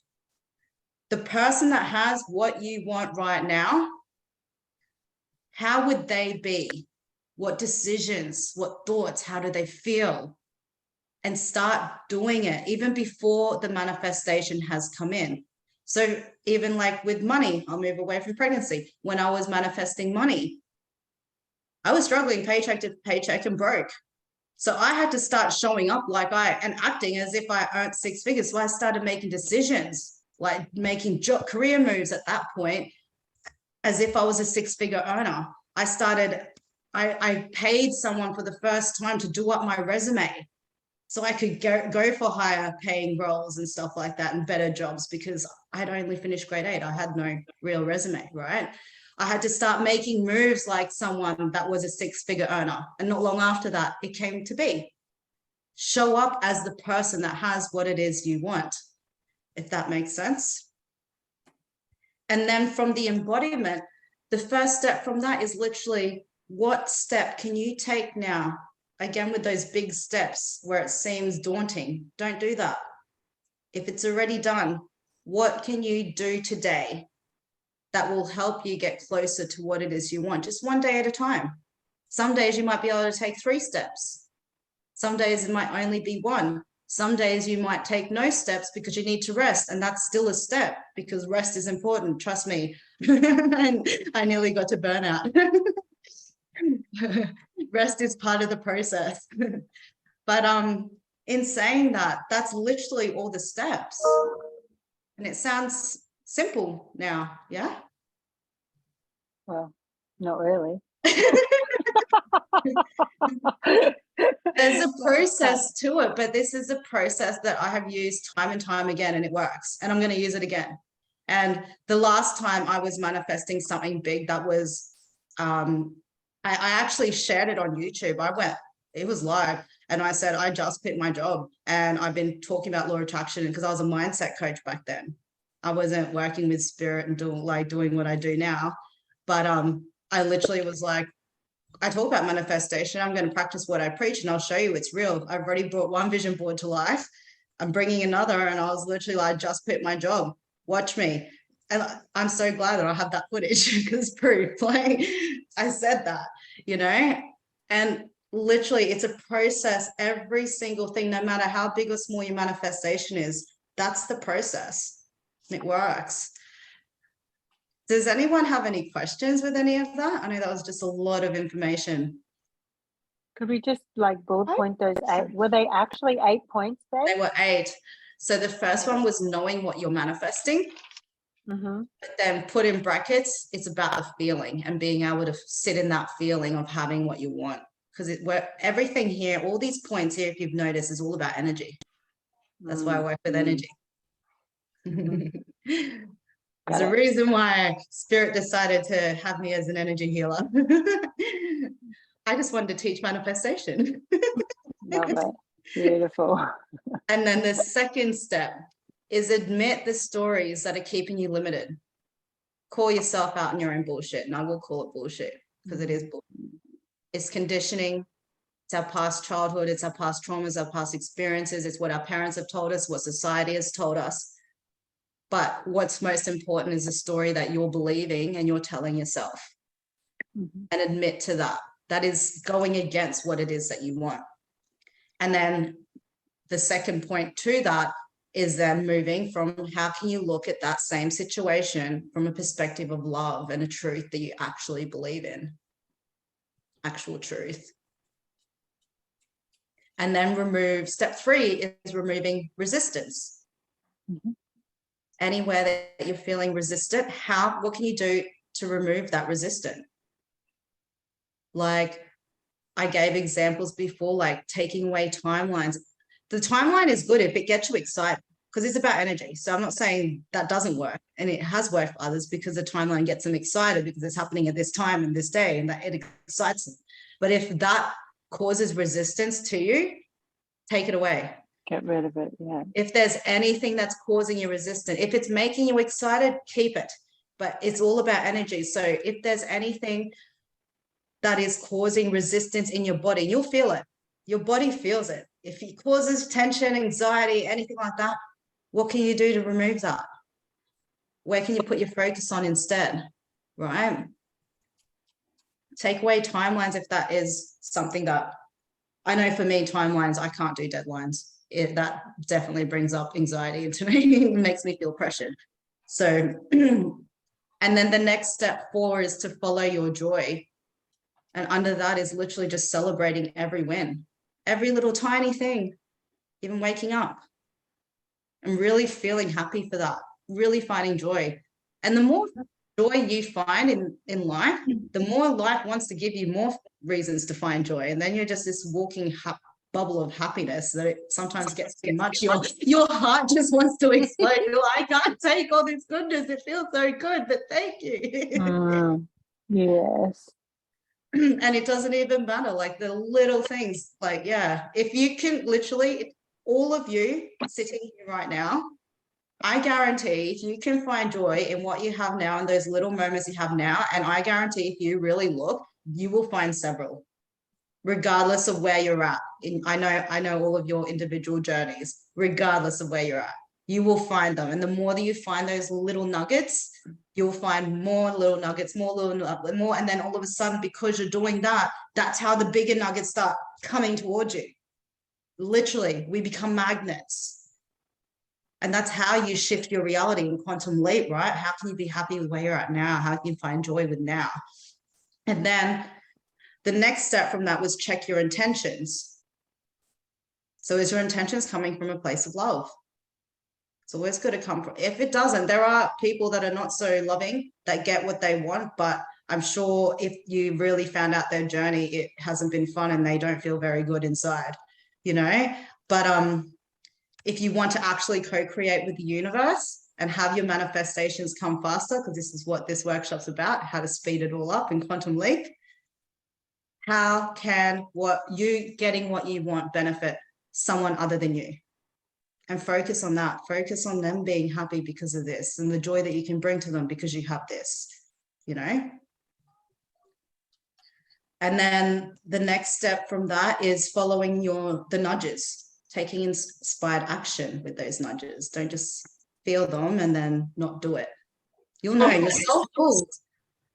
The person that has what you want right now, how would they be? What decisions, what thoughts, how do they feel? And start doing it even before the manifestation has come in. So even like with money, I'll move away from pregnancy. When I was manifesting money, I was struggling paycheck to paycheck and broke. So I had to start showing up and acting as if I earned six figures. So I started making decisions, like making career moves at that point, as if I was a six-figure earner. I paid someone for the first time to do up my resume so I could go for higher paying roles and stuff like that and better jobs, because I'd only finished grade 8. I had no real resume, right? I had to start making moves like someone that was a six-figure earner. And not long after that, it came to be. Show up as the person that has what it is you want, if that makes sense. And then from the embodiment, the first step from that is literally, what step can you take now? Again, with those big steps where it seems daunting, don't do that. If it's already done, what can you do today that will help you get closer to what it is you want? Just one day at a time. Some days you might be able to take 3 steps. Some days it might only be 1. Some days you might take no steps because you need to rest, and that's still a step, because rest is important. Trust me. I nearly got to burnout. Rest is part of the process. But in saying that, that's literally all the steps. And it sounds simple now, yeah? Well, not really. There's a process to it, but this is a process that I have used time and time again, and it works. And I'm going to use it again. And the last time I was manifesting something big that was I actually shared it on YouTube. It was live, and I said, I just quit my job, and I've been talking about law of attraction because I was a mindset coach back then. I wasn't working with spirit and doing what I do now. But I literally was like, I talk about manifestation. I'm going to practice what I preach, and I'll show you it's real. I've already brought one vision board to life. I'm bringing another, and I was literally like, I just quit my job. Watch me. And I'm so glad that I have that footage because proof, like I said that, you know, and literally it's a process. Every single thing, no matter how big or small your manifestation is, that's the process. It works. Does anyone have any questions with any of that? I know that was just a lot of information. Could we just like bullet point those 8? Were they actually 8 points there? They were 8. So the first one was knowing what you're manifesting. Mm-hmm. But then put in brackets, it's about the feeling and being able to sit in that feeling of having what you want. Because everything here, all these points here, if you've noticed, is all about energy. That's why I work with energy. There's a reason why Spirit decided to have me as an energy healer. I just wanted to teach manifestation. Love it. Beautiful. And then the second step is admit the stories that are keeping you limited. Call yourself out on your own bullshit. And I will call it bullshit because it is bullshit. It's conditioning. It's our past childhood. It's our past traumas, our past experiences. It's what our parents have told us, what society has told us. But what's most important is the story that you're believing and you're telling yourself. And admit to that. That is going against what it is that you want. And then the second point to that is then moving from how can you look at that same situation from a perspective of love and a truth that you actually believe in. Actual truth. And then step 3 is removing resistance. Anywhere that you're feeling resistant, what can you do to remove that resistance? Like I gave examples before, like taking away timelines. The timeline is good if it gets you excited because it's about energy. So I'm not saying that doesn't work, and it has worked for others because the timeline gets them excited because it's happening at this time and this day and that it excites them. But if that causes resistance to you, take it away. Get rid of it, yeah. If there's anything that's causing you resistance, if it's making you excited, keep it. But it's all about energy. So if there's anything that is causing resistance in your body, you'll feel it. Your body feels it. If it causes tension, anxiety, anything like that, what can you do to remove that? Where can you put your focus on instead, right? Take away timelines if that is something that, I know for me, timelines, I can't do deadlines. That definitely brings up anxiety into me. It makes me feel pressured. So, and then the next step 4 is to follow your joy. And under that is literally just celebrating every win, every little tiny thing, even waking up and really feeling happy for that, really finding joy. And the more joy you find in life, the more life wants to give you more reasons to find joy. And then you're just this walking bubble of happiness that it sometimes gets too much. Your heart just wants to explode. You're like, I can't take all this goodness. It feels so good, but thank you. Yes. And it doesn't even matter, like the little things, like, yeah, if you can literally, all of you sitting here right now, I guarantee if you can find joy in what you have now and those little moments you have now, and I guarantee if you really look, you will find several, regardless of where you're at. I know all of your individual journeys, regardless of where you're at, you will find them. And the more that you find those little nuggets, you'll find more little nuggets, more. And then all of a sudden, because you're doing that, that's how the bigger nuggets start coming towards you. Literally, we become magnets. And that's how you shift your reality in quantum leap, right? How can you be happy with where you're at now? How can you find joy with now? And then the next step from that was check your intentions. So is your intentions coming from a place of love? It's always good to come from. If it doesn't, there are people that are not so loving that get what they want, but I'm sure if you really found out their journey, it hasn't been fun and they don't feel very good inside, you know? But if you want to actually co-create with the universe and have your manifestations come faster, because this is what this workshop's about, how to speed it all up in quantum leap, how can what you getting what you want benefit someone other than you? And focus on that. Focus on them being happy because of this and the joy that you can bring to them because you have this, you know? And then the next step from that is following the nudges, taking inspired action with those nudges. Don't just feel them and then not do it. You'll know your soul pulls.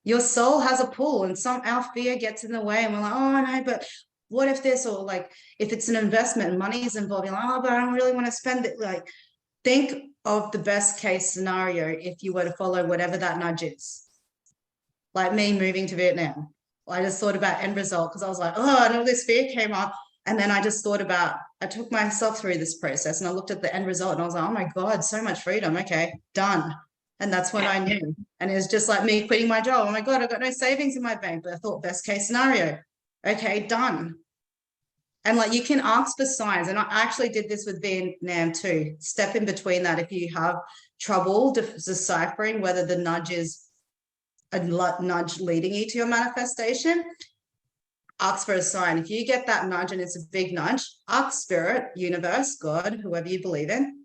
Your soul has a pull, and our fear gets in the way, and we're like, oh no, but what if this, or like if it's an investment and money is involved, you're like, oh, but I don't really want to spend it. Like, think of the best case scenario if you were to follow whatever that nudge is. Like me moving to Vietnam. I just thought about end result because I was like, oh, and all this fear came up. And then I just thought about, I took myself through this process and I looked at the end result and I was like, oh my God, so much freedom. Okay, done. And that's when I knew. And it was just like me quitting my job. Oh my God, I've got no savings in my bank. But I thought best case scenario. Okay, done. And like you can ask for signs. And I actually did this with Vietnam too. Step in between that if you have trouble deciphering whether the nudge is a nudge leading you to your manifestation. Ask for a sign. If you get that nudge and it's a big nudge, ask spirit, universe, God, whoever you believe in,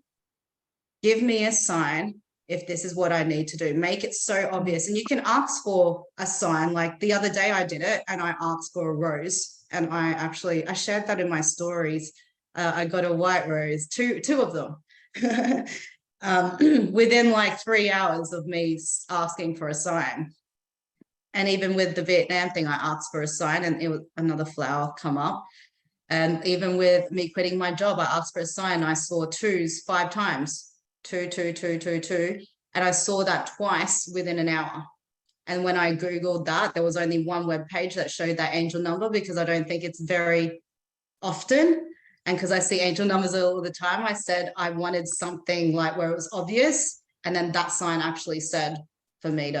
give me a sign if this is what I need to do. Make it so obvious. And you can ask for a sign. Like the other day I did it and I asked for a rose. And I shared that in my stories. I got a white rose, two of them, within like 3 hours of me asking for a sign. And even with the Vietnam thing, I asked for a sign and it was another flower come up. And even with me quitting my job, I asked for a sign. I saw 2s 5 times, 2, 2, 2, 2, 2. And I saw that twice within an hour. And when I Googled that, there was only one web page that showed that angel number because I don't think it's very often. And because I see angel numbers all the time, I said I wanted something like where it was obvious. And then that sign actually said for me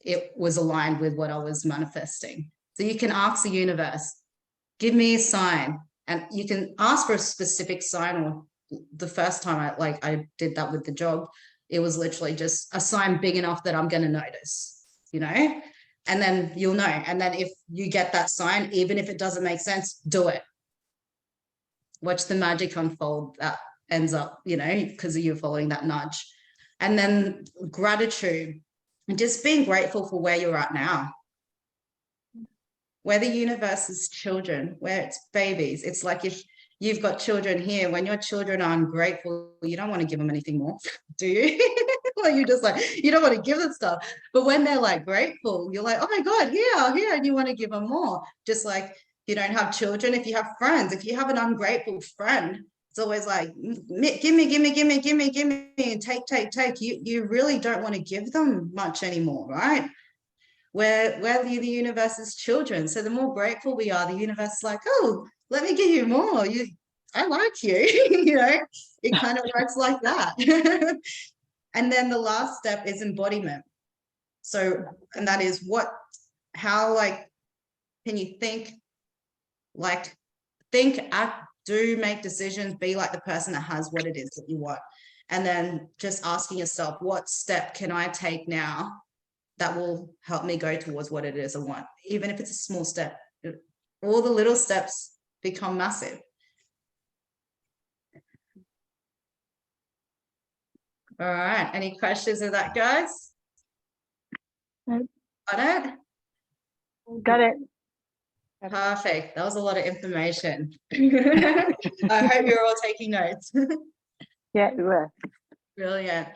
it was aligned with what I was manifesting. So you can ask the universe, give me a sign. And you can ask for a specific sign. Or the first time I did that with the job, it was literally just a sign big enough that I'm going to notice, you know, and then you'll know. And then if you get that sign, even if it doesn't make sense, do it. Watch the magic unfold that ends up, you know, because you're following that nudge. And then gratitude. And just being grateful for where you're at now. Where the universe's children, where it's babies. It's like if you've got children here, when your children are ungrateful, you don't want to give them anything more, do you? Like you just like, you don't want to give them stuff. But when they're like grateful, you're like, oh my God, here, and you want to give them more. Just like you don't have children, if you have friends, if you have an ungrateful friend, it's always like, give me, and take. You really don't want to give them much anymore, right? We're the universe's children. So the more grateful we are, the universe is like, oh, let me give you more. I like you. You know, it kind of works like that. And then the last step is embodiment. So, and that is how can you think, act, do, make decisions, be like the person that has what it is that you want. And then just asking yourself, what step can I take now that will help me go towards what it is I want? Even if it's a small step, all the little steps become massive. All right, any questions of that, guys? Nope. Got it? Got it. Perfect. That was a lot of information. I hope you're all taking notes. Yeah, we were. Brilliant.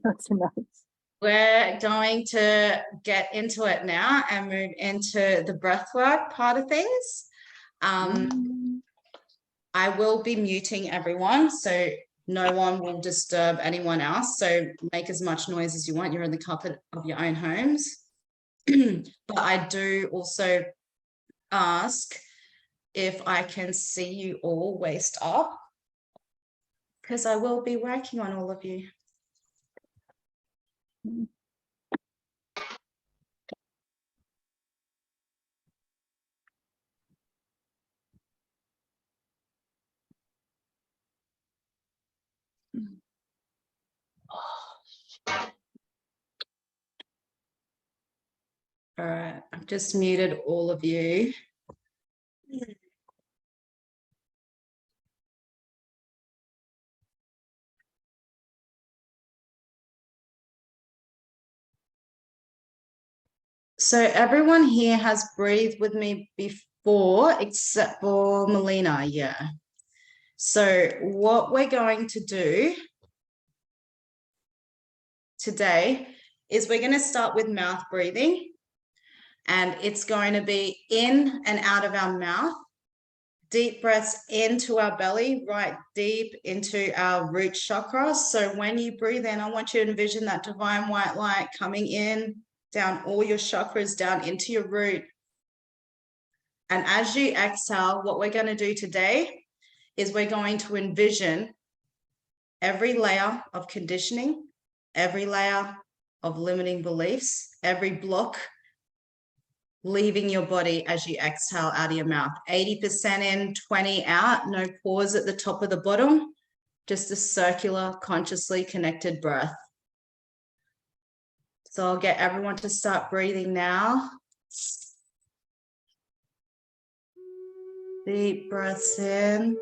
Lots of notes. We're going to get into it now and move into the breathwork part of things. I will be muting everyone, so no one will disturb anyone else. So make as much noise as you want. You're in the comfort of your own homes. But I do also ask if I can see you all waist up, because I will be working on all of you. All right, I've just muted all of you. So everyone here has breathed with me before, except for Melina, yeah. So what we're going to do today is we're going to start with mouth breathing, and it's going to be in and out of our mouth. Deep breaths into our belly, right deep into our root chakra. So when you breathe in, I want you to envision that divine white light coming in, down all your chakras, down into your root. And as you exhale, what we're going to do today is we're going to envision every layer of conditioning, every layer of limiting beliefs, every block leaving your body as you exhale out of your mouth. 80% in, 20 out, no pause at the top of the bottom, just a circular, consciously connected breath. So I'll get everyone to start breathing now. Deep breaths in.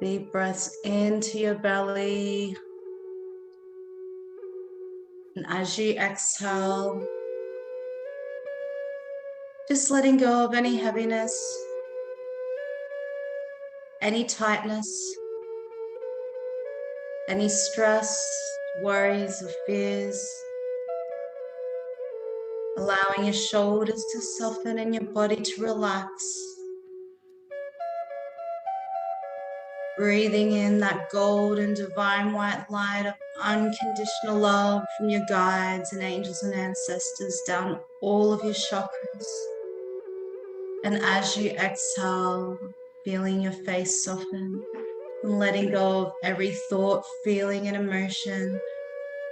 Deep breaths into your belly. And as you exhale, just letting go of any heaviness, any tightness, any stress, worries, or fears. Allowing your shoulders to soften and your body to relax. Breathing in that golden divine white light of unconditional love from your guides and angels and ancestors down all of your chakras. And as you exhale, feeling your face soften and letting go of every thought, feeling, and emotion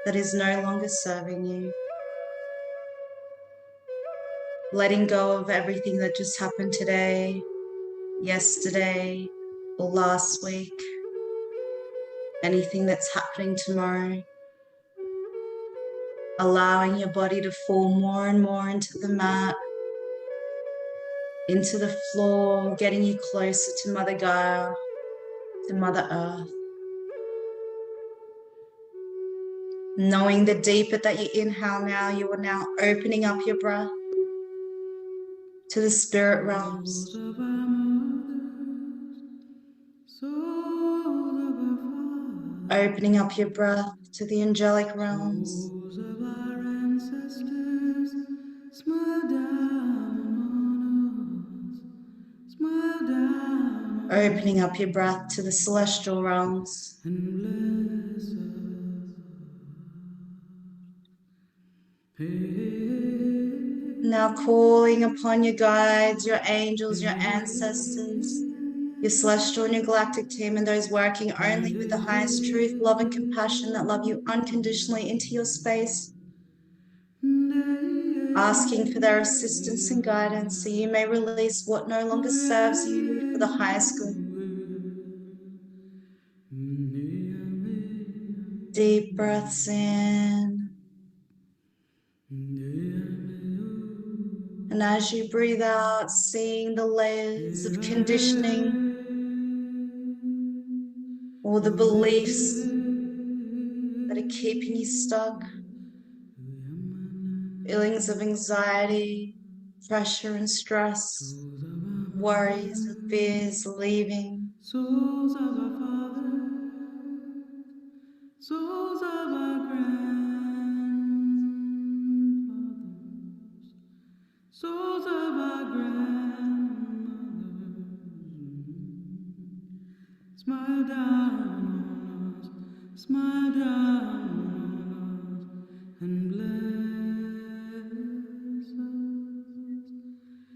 that is no longer serving you. Letting go of everything that just happened today, yesterday, or last week, anything that's happening tomorrow. Allowing your body to fall more and more into the mat, into the floor, getting you closer to Mother Gaia, to Mother Earth. Knowing the deeper that you inhale now, you are now opening up your breath to the spirit realms. Opening up your breath to the angelic realms. Opening up your breath to the celestial realms. Now calling upon your guides, your angels, your ancestors, your celestial and your galactic team, and those working only with the highest truth, love, and compassion that love you unconditionally into your space. Asking for their assistance and guidance so you may release what no longer serves you for the highest good. Deep breaths in. And as you breathe out, seeing the layers of conditioning, all the beliefs that are keeping you stuck, feelings of anxiety, pressure and stress, worries and fears leaving. Souls of our fathers, souls of our grandfathers, souls of our grandmothers, smile down on us, smile down on us, and bless us.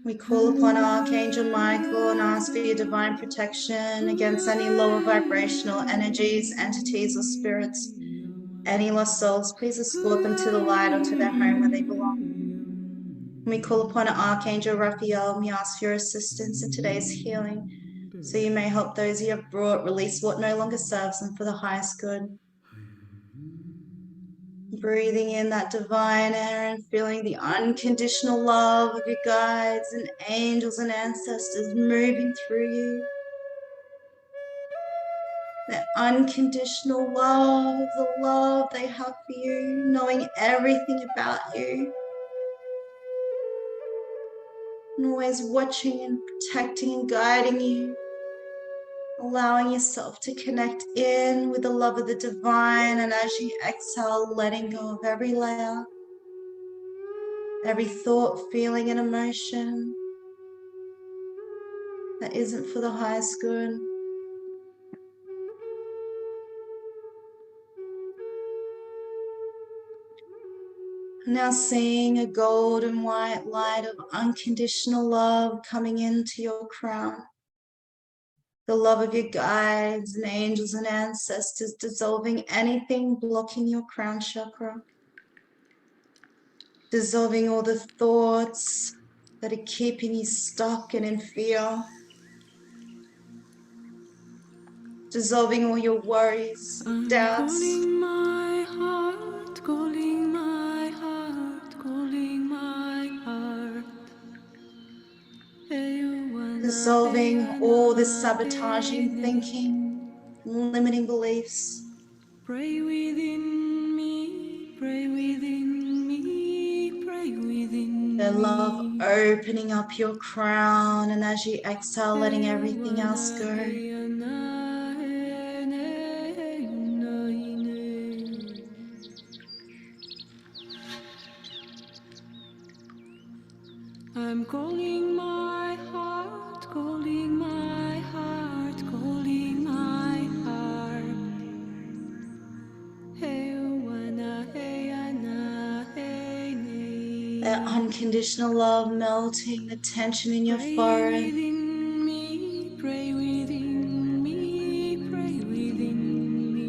We call upon Archangel Michael and ask for your divine protection against any lower vibrational energies, entities, or spirits. Any lost souls, please escort them to the light or to their home where they belong. We call upon Archangel Raphael and we ask for your assistance in today's healing. So you may help those you have brought release what no longer serves them for the highest good. Breathing in that divine air and feeling the unconditional love of your guides and angels and ancestors moving through you. That unconditional love, the love they have for you, knowing everything about you. And always watching and protecting and guiding you. Allowing yourself to connect in with the love of the divine, and as you exhale, letting go of every layer, every thought, feeling, and emotion that isn't for the highest good. Now seeing a golden white light of unconditional love coming into your crown. The love of your guides and angels and ancestors dissolving anything blocking your crown chakra. Dissolving all the thoughts that are keeping you stuck and in fear. Dissolving all your worries, doubts. Calling my heart, calling my heart, calling my heart. Dissolving all the sabotaging thinking, limiting beliefs. Pray within me, pray within me, pray within Their love me. opening up your crown, and as you exhale, letting everything else go. I'm calling my heart, calling my heart, calling my heart. Hey, wanna, hey, ana, hey, nay. That unconditional love melting the tension in your Pray forehead. within me, pray within me, pray within me.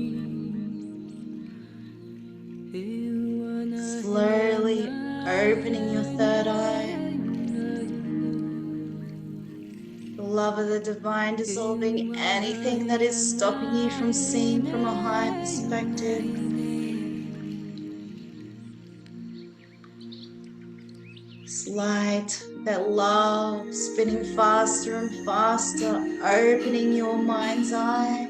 Hey, wanna, Slowly opening your third eye. The love of the divine dissolving anything that is stopping you from seeing from a higher perspective. This light, that love spinning faster and faster, opening your mind's eye,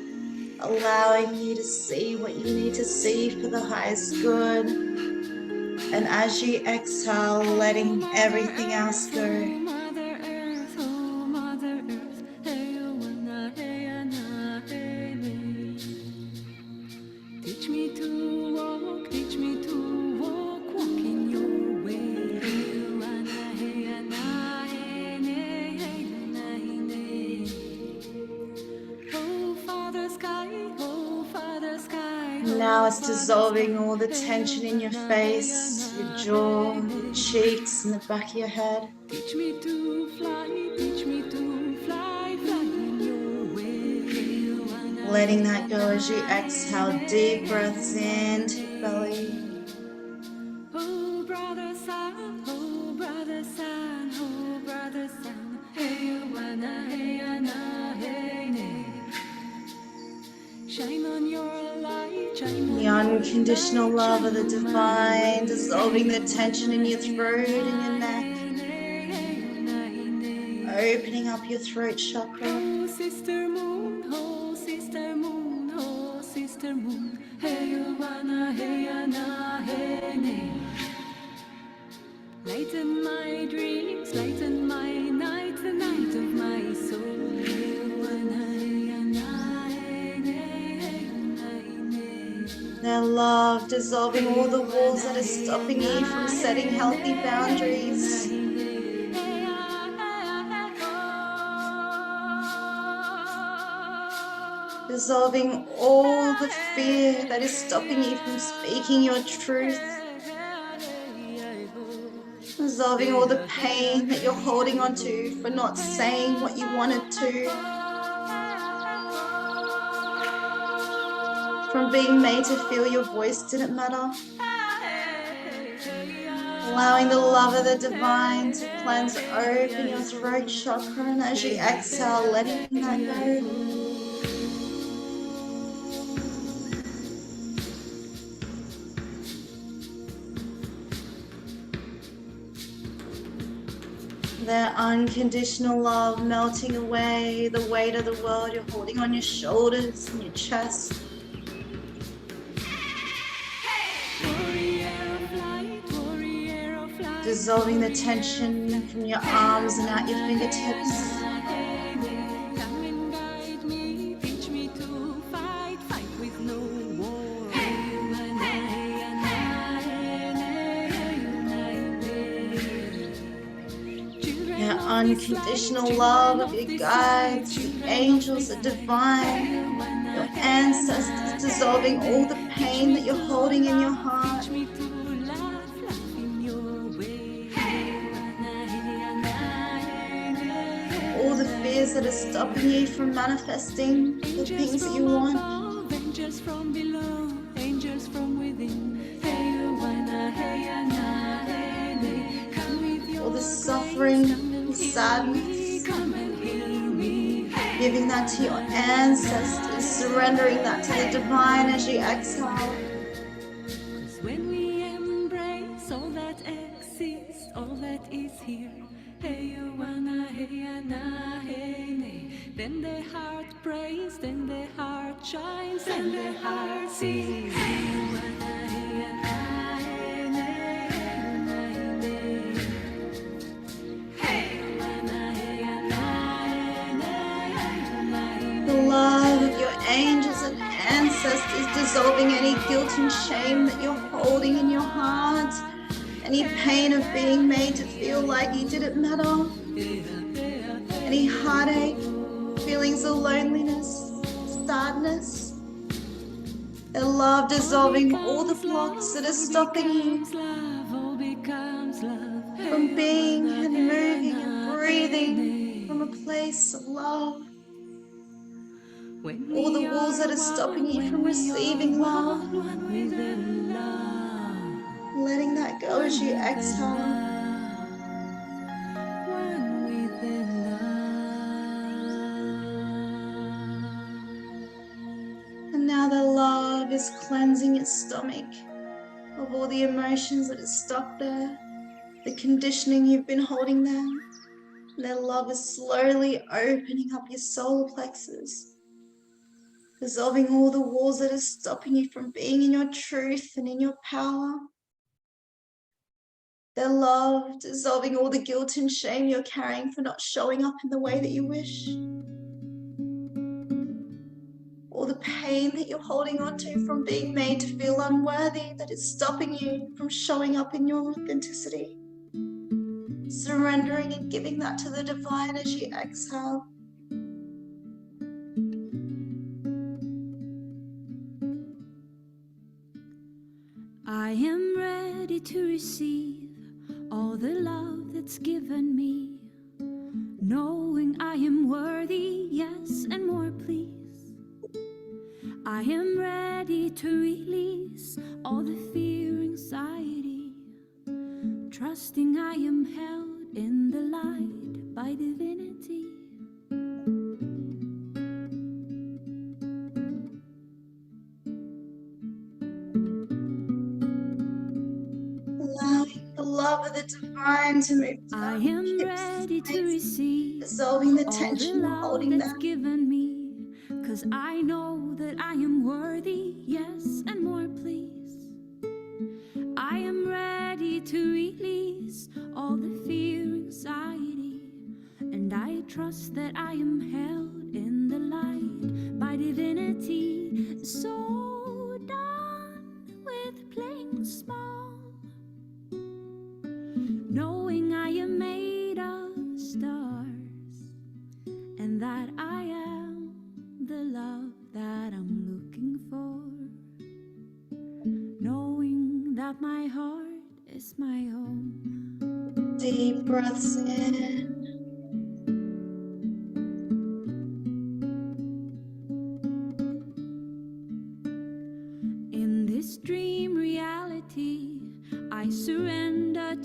allowing you to see what you need to see for the highest good. And as you exhale, letting everything else go. Mother Earth, oh Mother Earth, hey, wanna, hey, ana, hey, nay. Teach me to walk, teach me to walk, walk in your way. Hey, wanna, hey, ana, hey, nay, hey, na, hey, nay. Oh Father Sky, oh Father Sky. Now it's dissolving all the tension in your face, your jaw, your cheeks, and the back of your head. Teach me to fly, teach me to fly, fly in your way. Letting that go as you exhale, deep breaths into your belly. Oh brother sun, oh brother sun, oh brother sun. Hey wanna, hey ana, hey nay. Shine on your light, shine on The your unconditional light, love of the shine on my divine, way. dissolving the tension in your throat and your neck, opening up your throat chakra. Oh sister moon, oh sister moon, oh sister moon. Hey wanna, hey ana, hey nay. Lighten my dreams, lighten my night, the night of my soul. Hey wanna, hey ana, hey nay, hey nay. Their love dissolving all the walls that are stopping you from setting healthy boundaries. Dissolving all the fear that is stopping you from speaking your truth. Dissolving all the pain that you're holding on to for not saying what you wanted to. From being made to feel your voice didn't matter. Allowing the love of the divine to cleanse, open your throat chakra, and as you exhale, letting that go. Their unconditional love melting away the weight of the world you're holding on your shoulders and your chest. Dissolving the tension from your arms and out your fingertips. Your unconditional love of your guides, the angels, the divine, your ancestors, dissolving all the pain that you're holding in your heart. All the fears that are stopping you from manifesting the things that you want. Angels from below, angels from within. All the suffering, the sadness, giving that to your ancestors, surrendering that to the divine as you exhale. When we embrace all that exists, all that is here, then the heart prays, then the heart shines, then the heart sees. The love of your angels and ancestors dissolving any guilt and shame that you're holding in your heart, any pain of being made to feel like you didn't matter, any heartache, feelings of loneliness, sadness. Their love dissolving all the blocks that are stopping you from being and moving and breathing from a place of love. All the walls that are stopping you from receiving love. Letting that go as you exhale. And now the love is cleansing your stomach of all the emotions that are stuck there, the conditioning you've been holding there. And their love is slowly opening up your solar plexus, dissolving all the walls that are stopping you from being in your truth and in your power. Their love dissolving all the guilt and shame you're carrying for not showing up in the way that you wish. All the pain that you're holding on to from being made to feel unworthy that is stopping you from showing up in your authenticity. Surrendering and giving that to the divine as you exhale. I am ready to receive all the love that's given me, knowing I am worthy, yes, and more, please. I am ready to release all the fear, anxiety, trusting I am held in the light by divinity. Allowing the love of the divine to move I down your am hips, ready to legs, receive dissolving the all the tension you're love holding that's there. given me, 'cause I know that I am worthy, yes, and more, please. I am ready to release all the fear, anxiety, and I trust that I am held in the light by divinity. So done with playing small, knowing I am made of stars, and that I am the love that I'm looking for, knowing that my heart is my home. Deep breaths in. In this dream reality, I surrender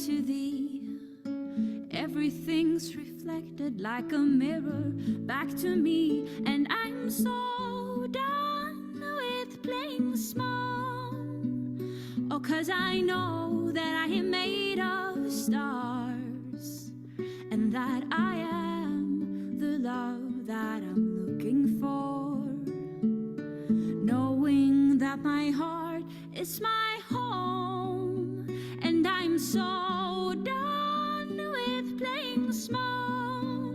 reflected like a mirror back to me, and I'm so done with playing small. Oh, 'cause I know that I am made of stars, and that I am the love that I'm looking for. Knowing that my heart is my home, and I'm so done with playing small.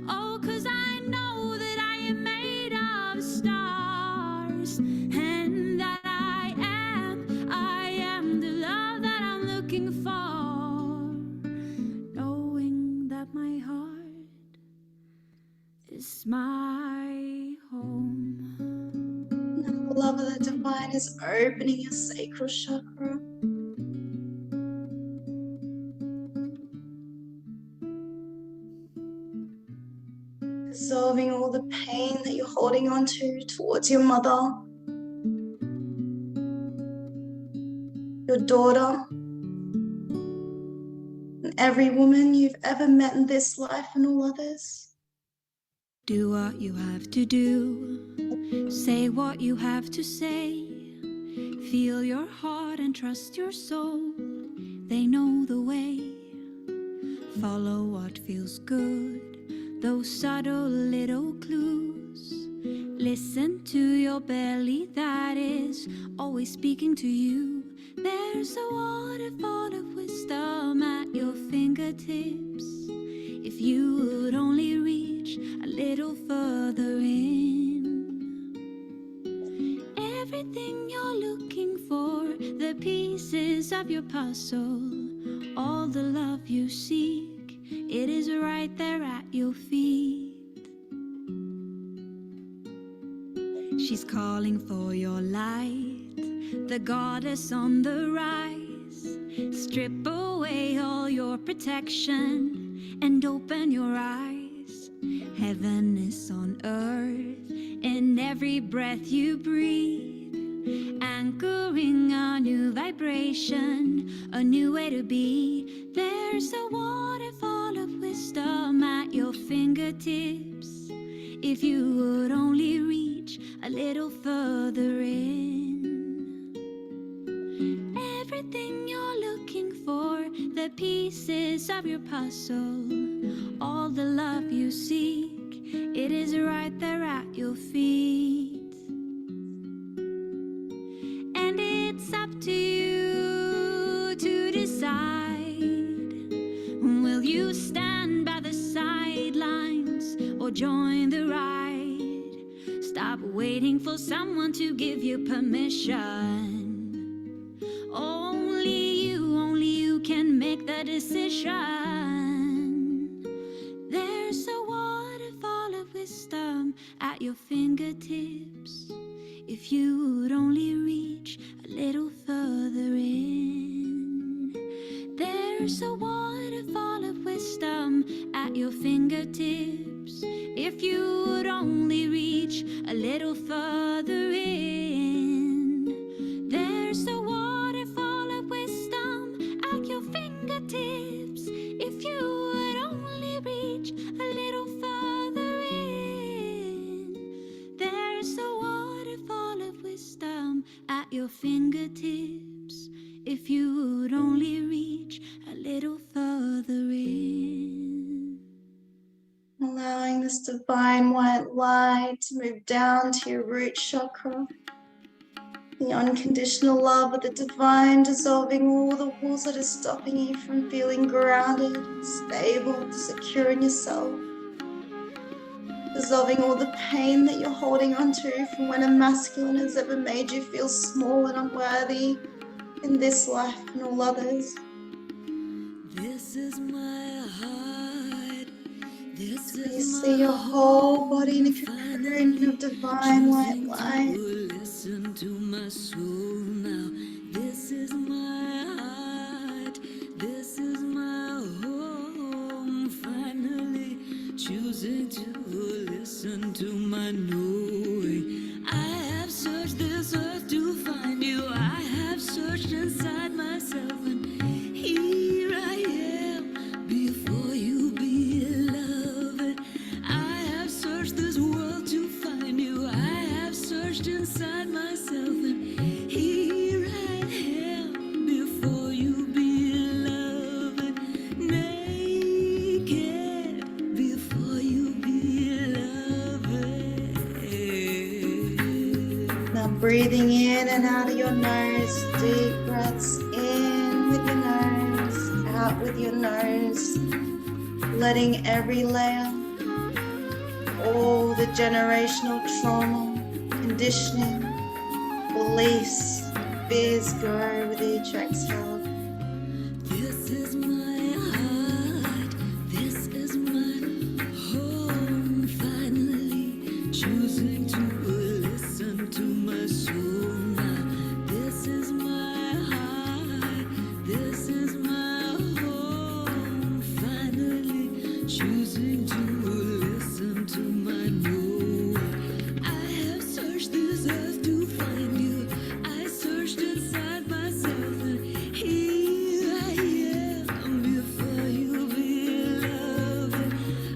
Oh, 'cause I know that I am made of stars, and that I am the love that I'm looking for. Knowing that my heart is my home. The love of the divine is opening your sacral chakra. Dissolving all the pain that you're holding on to towards your mother, your daughter, and every woman you've ever met in this life and all others. Do what you have to do, say what you have to say, feel your heart and trust your soul, they know the way. Follow what feels good, those subtle little clues. Listen to your belly that is always speaking to you. There's a waterfall of wisdom at your fingertips, if you would only reach a little further in. Everything you're looking for, the pieces of your puzzle, all the love you seek, it is right there at your feet. She's calling for your light, the goddess on the rise. Strip away all your protection and open your eyes. Heaven is on earth in every breath you breathe, anchoring a new vibration, a new way to be. There's a waterfall of wisdom at your fingertips, if you would only reach a little further in. Everything you're looking for, the pieces of your puzzle, all the love you seek, it is right there at your feet. And it's up to you to decide, will you stand by the sidelines or join the ride? Stop waiting for someone to give you permission. Only you can make the decision. There's a waterfall of wisdom at your fingertips, if you would only reach a little further in. There's a waterfall of wisdom at your fingertips, if you would only reach a little further in. There's a waterfall of wisdom at your fingertips, if you would only reach a little further in. There's a waterfall of wisdom at your fingertips, if you would only reach a little further in. Allowing this divine white light to move down to your root chakra. The unconditional love of the divine, dissolving all the walls that are stopping you from feeling grounded, stable, secure in yourself. Dissolving all the pain that you're holding on to from when a masculine has ever made you feel small and unworthy in this life and all others. This is my heart. This You is see your whole body in a cocoon of divine white light. Listen to my soul now. This is my heart. This is my home. Finally choosing to listen to my knowing. I have searched this earth to find you. I have searched inside myself, and here I am before you, beloved. searched inside myself, and here I am before you, beloved, naked before you, beloved. Now breathing in and out of your nose, deep breaths in with your nose, out with your nose, letting every layer, all the generational trauma, conditioning, beliefs, fears go with each exhale. This is my heart, this is my home, finally choosing to listen to my soul now. This is my heart, this is my home, finally choosing to listen to my no. I have searched this earth to find you. I searched inside myself, and here I am before you, beloved.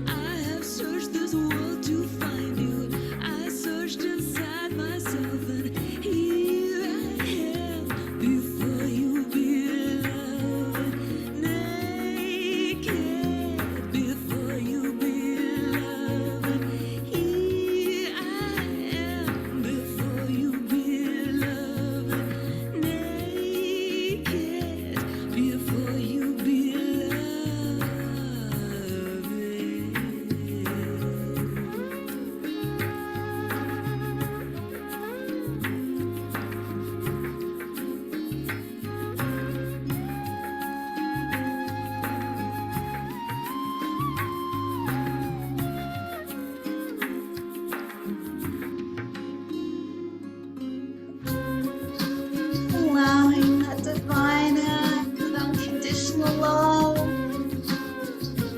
I have searched this world to find you. I searched inside myself, and here I am before you, beloved. Naked before you, beloved. Here I am before you, beloved. Naked before you, beloved. Allowing that divine act of unconditional love,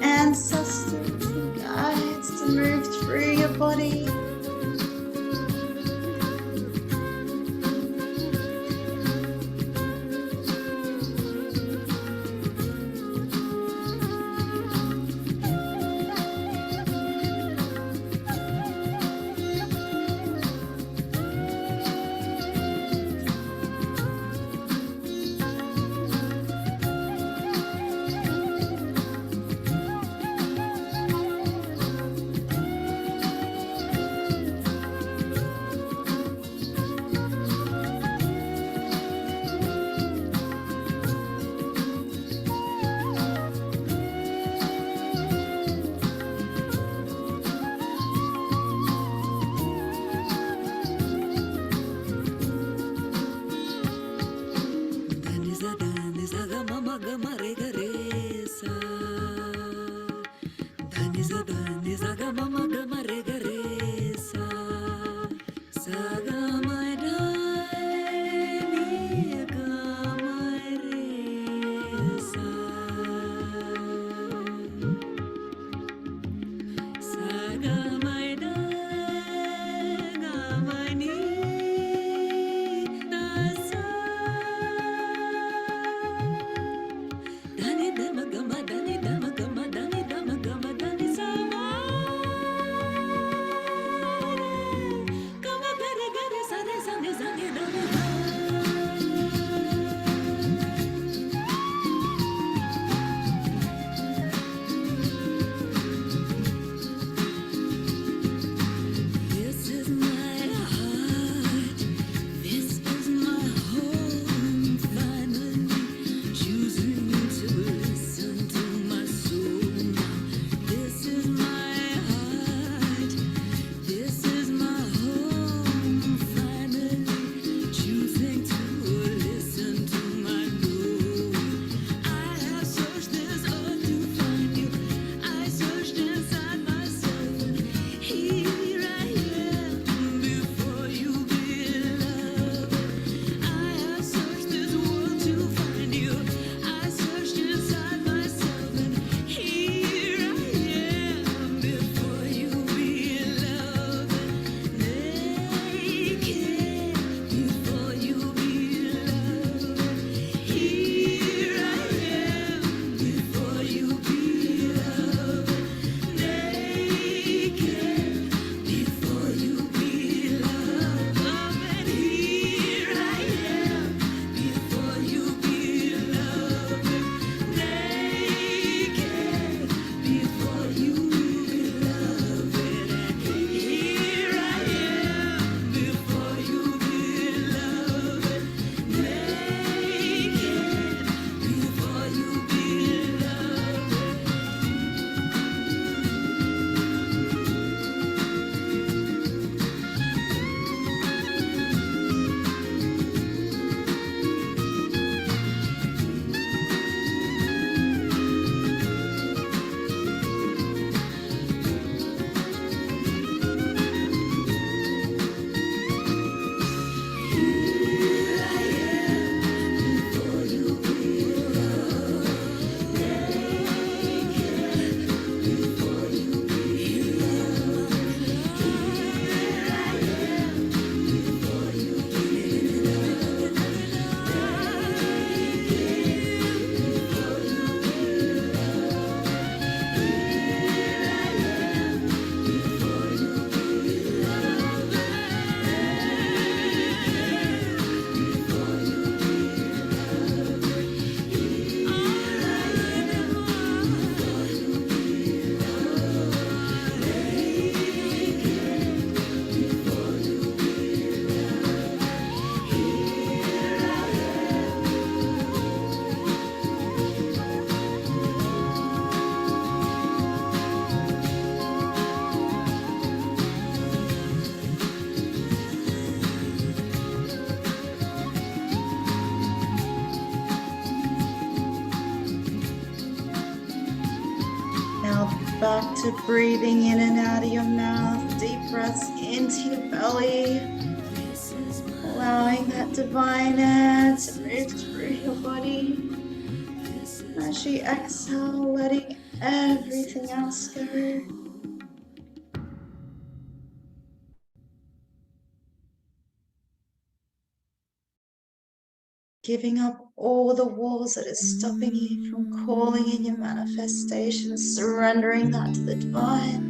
ancestors and guides to move through your body. back to breathing in and out of your mouth, deep breaths into your belly, allowing that divine air to move through your body. As you exhale, letting everything else go. Giving up all the walls that are stopping you from calling in your manifestation, surrendering that to the divine.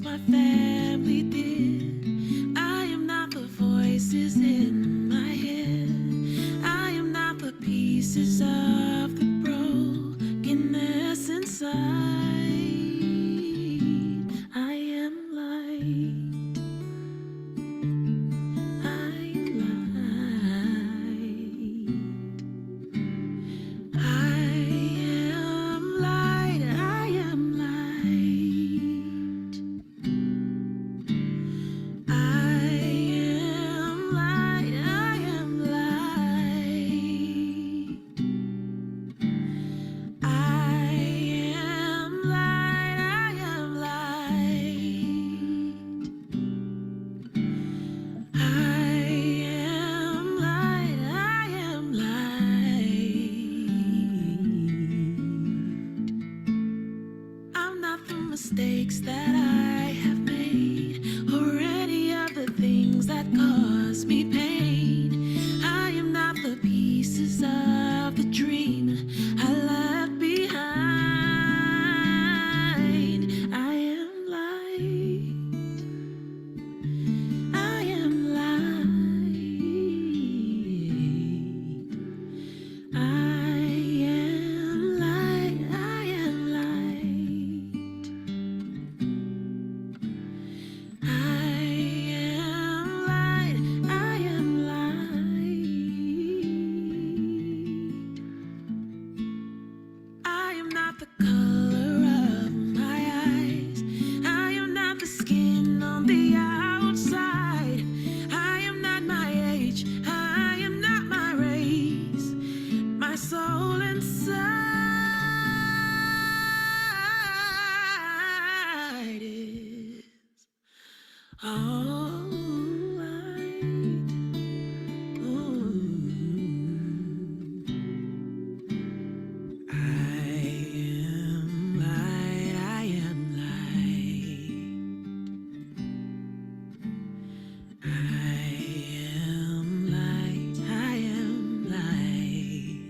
My family did. I am not the voices in my head. I am not the pieces of the brokenness inside. I am light. I am light. I am light. I am light. Mistakes that I have made, or any of the things that cause me pain. I am not the pieces of the dream I left behind. I am light. I am light. I am light. I am light. Soul inside is all right. Ooh. I am light. I am light. I am light. I am light.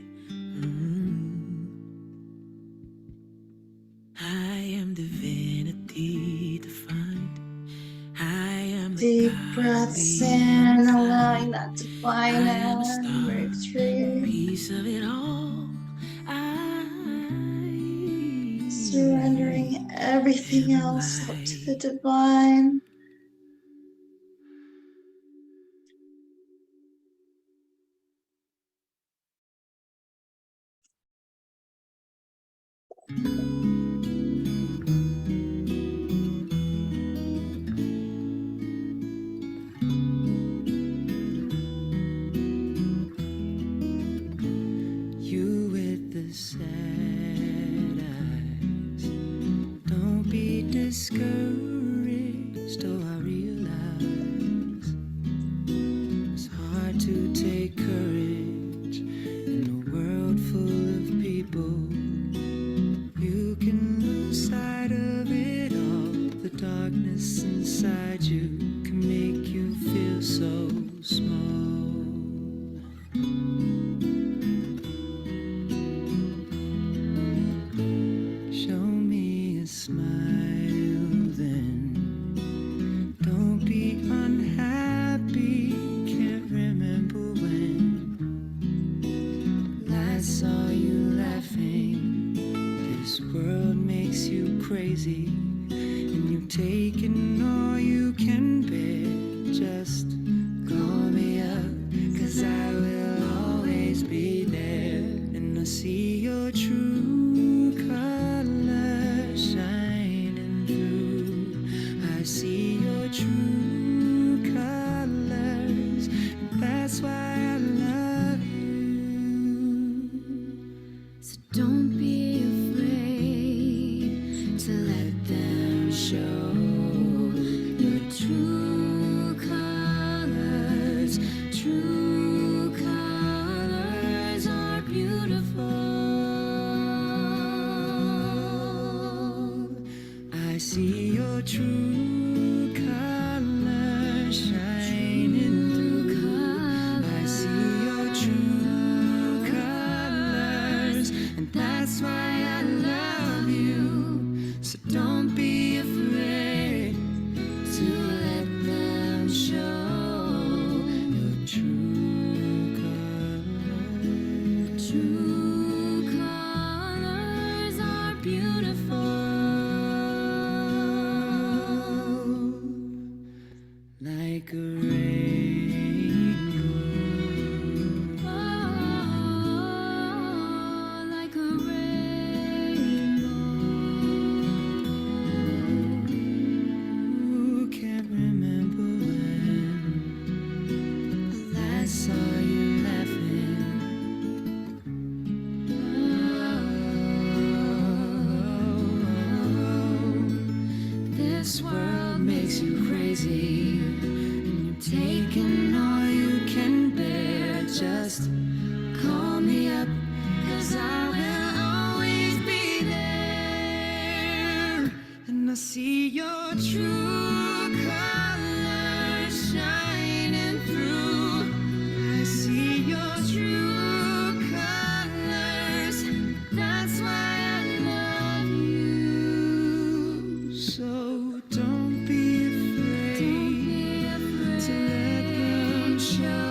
I am divinity defined. I am Deep breaths in, allowing that divine air to move through. Piece of it all. Surrendering everything else up to the divine. You with the sad eyes, don't be discouraged. Oh, I realize it's hard to take courage in a world full of people. You can lose sight of it all. The darkness inside you can make you feel so small. Show me a smile saw you laughing. This world makes you crazy, and you've taken all you can bear. Just call me up, 'cause I will always be there. And I see your true colors shining through. I see your true colors, and that's why I love you. So don't be afraid to let them show your true colors. True colors are beautiful. I see your true colors shining through. I see your true colors, and that's why I love you. So don't be afraid to let them show your true colors. True colors are beautiful. Like a rainbow. Oh, like a rainbow. Who can't remember when I last saw you laughing? Oh, this world makes you crazy, and you've taken all you can bear. Just call me up, 'cause I will always be there. And I see your true colors shining through. I see your true colors. That's why I love you. So don't be afraid to let them show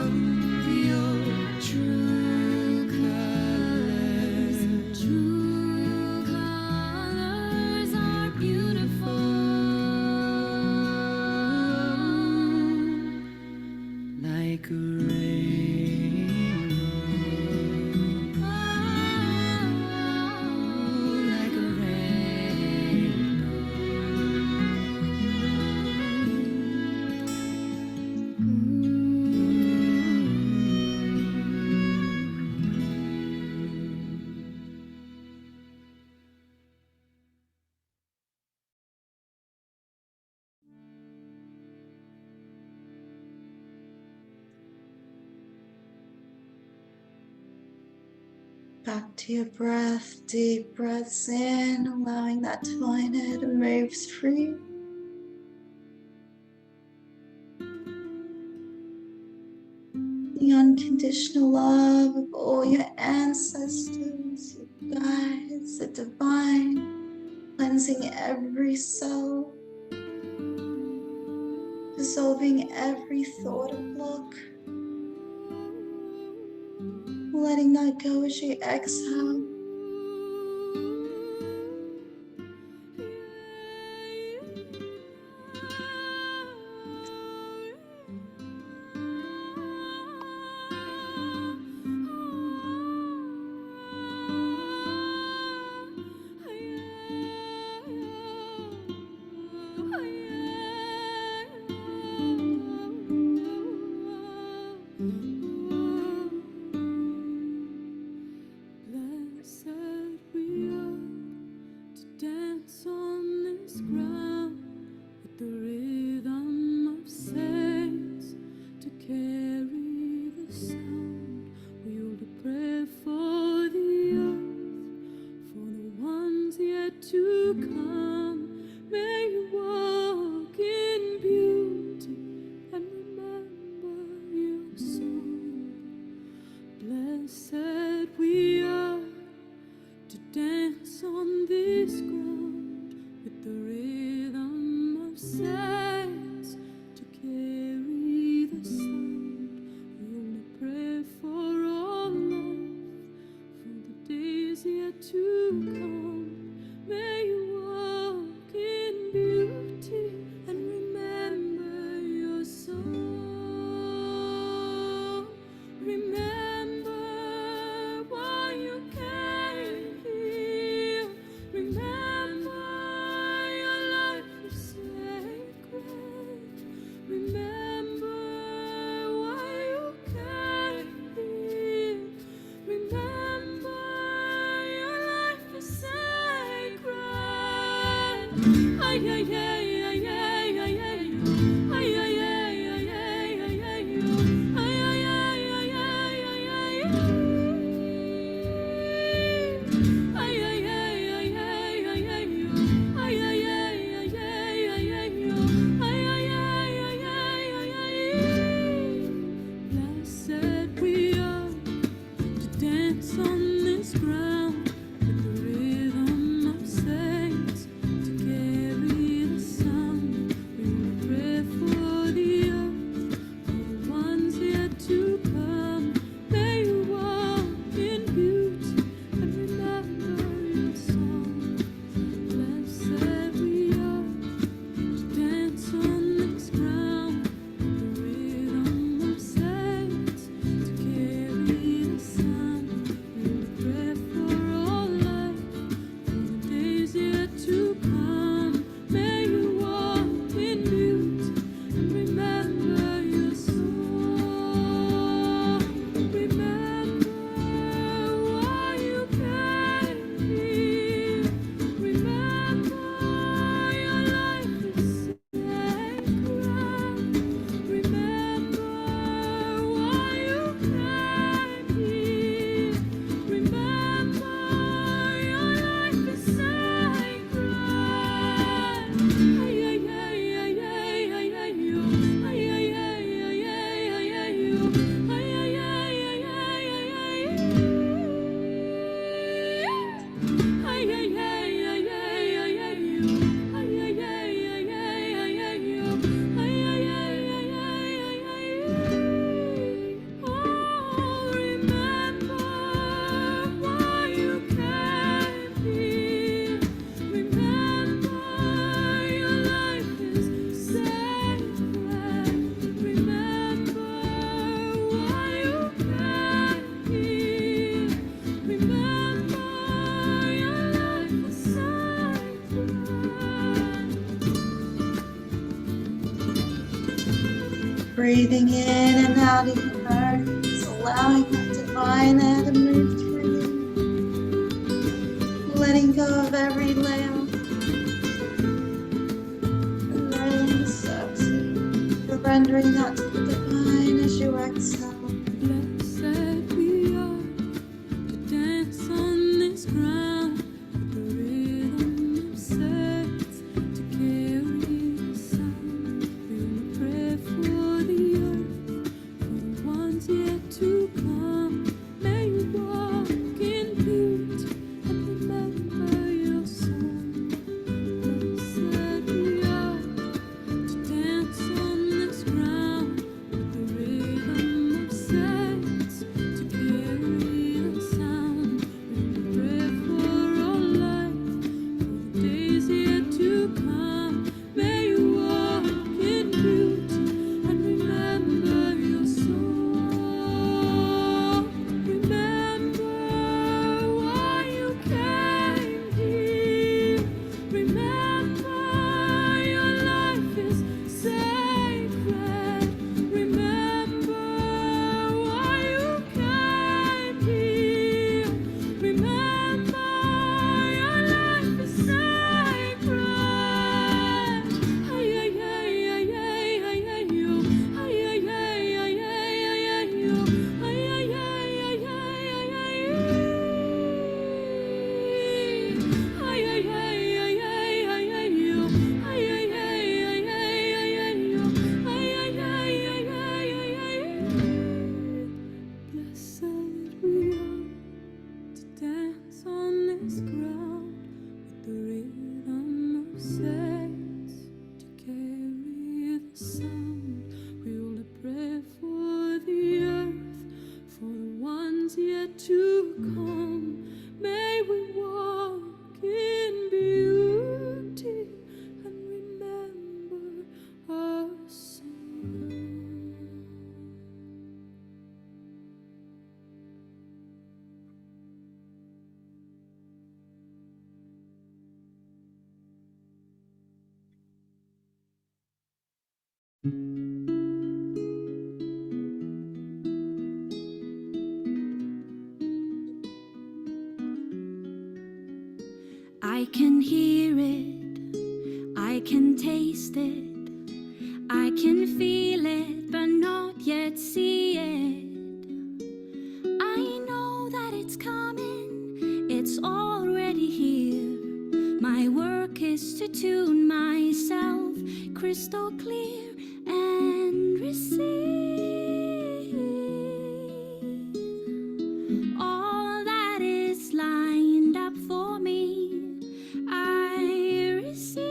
your true colors. True colors are beautiful. Like a rainbow. Oh, like a Back to your breath, deep breaths in, allowing that toner to move through. The unconditional love of all your ancestors, your guides, the divine, cleansing every cell, dissolving every thought or block, letting that go as you exhale. Blessed we are to dance on this ground with the rhythm of saints to carry the sound. We hold a prayer for the earth, for the ones yet to come. May you walk in beauty and remember your song. Blessed we are to dance on this ground with the rhythm of saints to carry the sound. We only pray for all life, for Blessed we are to dance on this ground with the rhythm of saints to carry the sound. We will pray for the earth, for the ones yet to come. May you walk in beauty and remember your song. Blessed we are to dance on this ground with the rhythm of saints to carry the sound. We will pray for all life, for the days yet to come. May you walk in beauty and remember your song. Remember why you came here. Remember your life is sacred. Remember why you came here. Remember your life is sacred. Ay, ay, ay, ay, ay, ay, ay, yo. Ay, ay, ay, ay, ay, ay, ay, yo. Ay, ay, ay, ay, ay, ay, ay. Ay, ay, ay, ay, ay, ay, ay, yo. Ay, ay, ay, ay, ay, ay, ay, yo. Ay, ay, ay, ay, ay, ay, ay. Oh, remember why you came here. Remember your life is sacred. Remember why you came here. Remember your life is sacred. Breathing in and out of your nose, allowing that divine air to move through you, letting go of every layer, and letting the surface, surrendering that to the divine as you exhale. Blessed we are to dance on this ground with the rhythm of saints to carry the sound. We will pray for the earth, for the ones yet to come. May you walk in beauty and remember your song. Blessed we are to dance on this ground with the rhythm of saints to carry the sound. We will pray for all life, for the days yet to come. May you walk in beauty and remember your song. Remember why you came here. Remember your life is sacred. Remember why you came here. Remember your life is sacred. Ay, ay, ay, ay, ay, ay, ay, yo. Ay, ay, ay, ay, ay, ay, ay, yo. Ay, ay, ay, ay, ay, ay, ay. Ay, ay, ay, ay, ay, ay, ay, yo. Ay, ay, ay, ay, ay, ay, ay, yo. Ay, ay, ay, ay, ay, ay, ay. Blessed we are to dance on this ground with the rhythm of saints to carry the sound. We will pray for the earth, for the ones yet to come. May we walk in beauty and remember our song. I can hear it, I can taste it, I can feel it, but not yet see it. I know that it's coming, it's already here. My work is to tune myself crystal clear and receive all that is lined up for me. I receive.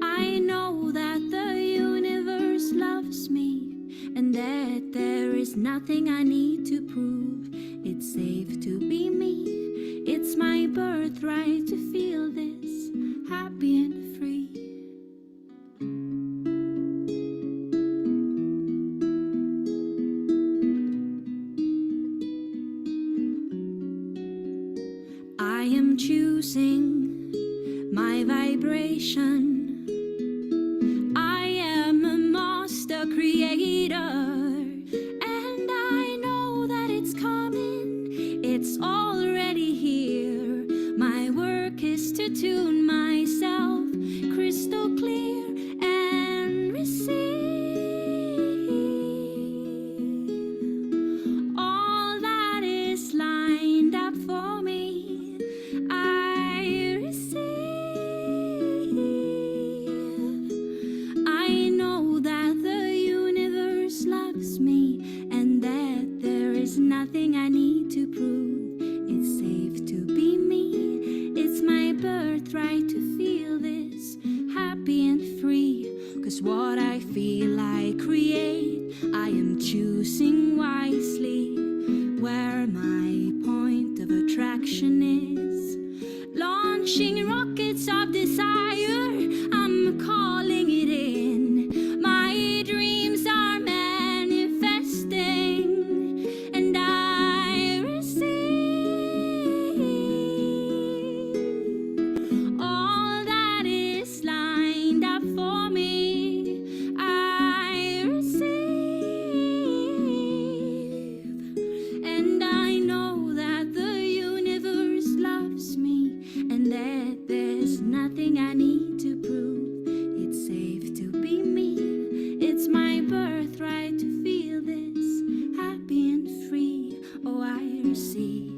I know that the universe loves me and that there is nothing I need to prove. It's safe to be me. It's my birthright to feel this happy and free. I am choosing my vibration. I am a master creator, and I know that it's coming, it's already here. My work is to tune myself crystal clear and receive all that is lined up for me. I receive. I know that the universe loves me and that there is nothing I need to prove. It's safe to be me. It's my birthright to feel this happy and free. 'Cause what I feel I create, I am choosing wisely where my point of attraction is. Launching rockets of desire, I'm calling it in. My dreams are manifesting, and I receive all that is lined up for me. I receive, and I know that the universe loves me and that there's nothing I need to prove. It's safe to be me. It's my birthright to feel this happy and free. Oh, I receive.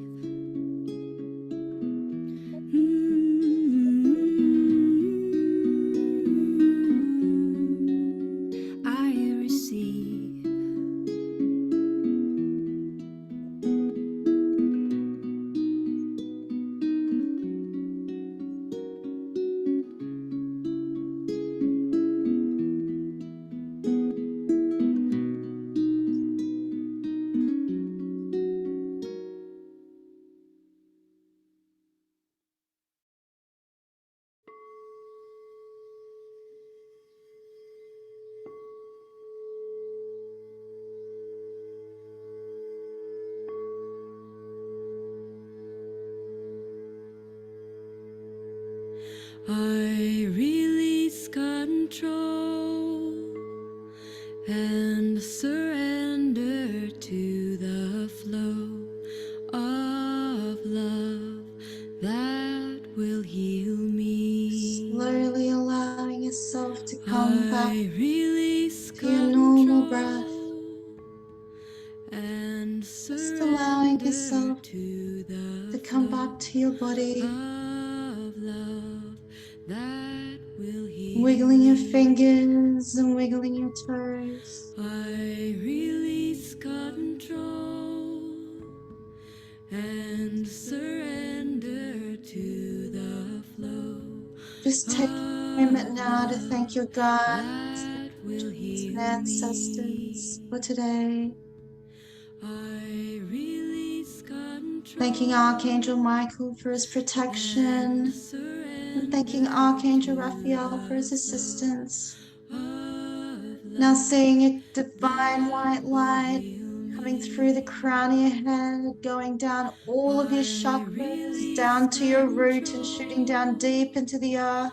I receive. I release control and surrender to the flow of love that will heal me. Slowly allowing yourself to come back I release to your normal breath. and Just allowing surrender yourself to the to come back to your body, of love that will heal wiggling your me. fingers and wiggling your toes. I release control and surrender to the flow Just take a moment now to thank your guides, that will and heal ancestors me. for today. I release control Thanking Archangel Michael for his protection, and thanking Archangel Raphael for his assistance. Now seeing a divine white light coming through the crown of your head, going down all of your chakras, down to your root and shooting down deep into the earth,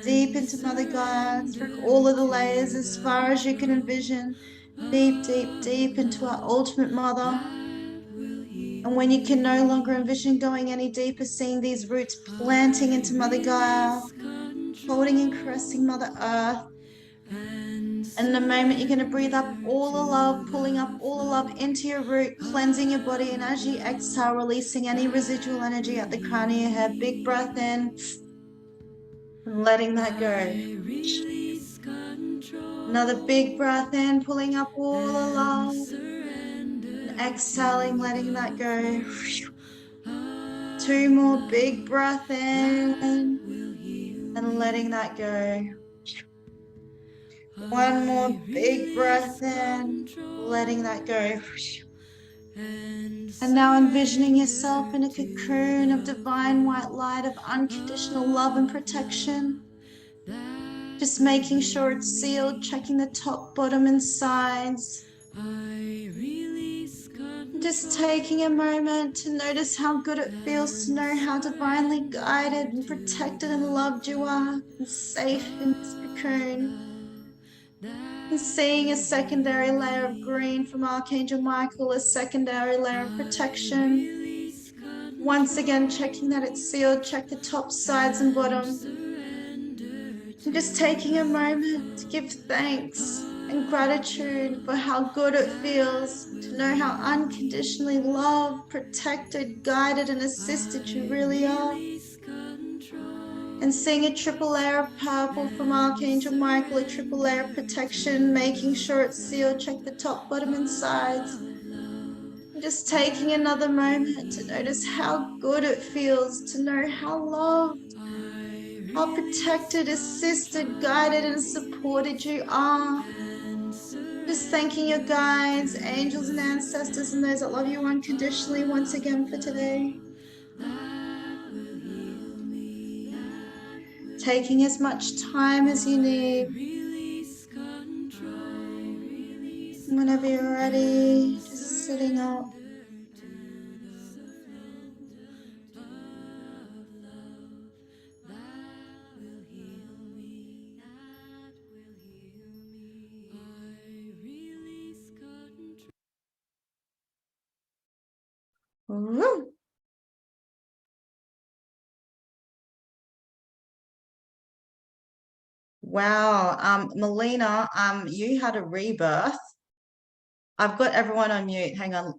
deep into Mother God, through all of the layers as far as you can envision, deep, deep, deep into our ultimate Mother. And when you can no longer envision going any deeper, seeing these roots planting into Mother Gaia, holding and caressing Mother Earth. And in a moment, you're going to breathe up all the love, pulling up all the love into your root, cleansing your body. And as you exhale, releasing any residual energy at the crown of your head. Big breath in, and letting that go. Another big breath in, pulling up all the love. And exhaling, letting that go. 2 more big breath in, and letting that go. 1 more big breath in, letting that go. And now envisioning yourself in a cocoon of divine white light of unconditional love and protection. Just making sure it's sealed, checking the top, bottom, and sides. Just taking a moment to notice how good it feels to know how divinely guided and protected and loved you are, and safe in this cocoon. And seeing a secondary layer of green from Archangel Michael, a secondary layer of protection. Once again, checking that it's sealed, check the top, sides, and bottom. And just taking a moment to give thanks and gratitude for how good it feels to know how unconditionally loved, protected, guided, and assisted you really are. And seeing a triple layer of purple from Archangel Michael, a triple layer of protection, making sure it's sealed, check the top, bottom, and sides. And just taking another moment to notice how good it feels to know how loved, how protected, assisted, guided, and supported you are. Just thanking your guides, angels, and ancestors, and those that love you unconditionally once again for today. Taking as much time as you need. Whenever you're ready, just sitting up. Woo. Wow, Melina, you had a rebirth. I've got everyone on mute. Hang on,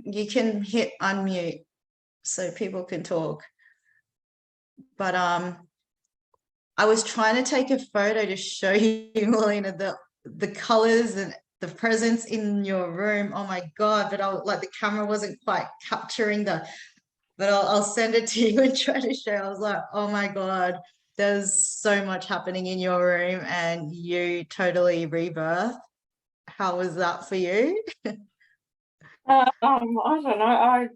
you can hit unmute so people can talk. But I was trying to take a photo to show you, Melina, the colors and the presence in your room. Oh my God! But the camera wasn't quite capturing but I'll send it to you and try to show. I was like, oh my God, there's so much happening in your room, and you totally rebirth. How was that for you? I don't know. I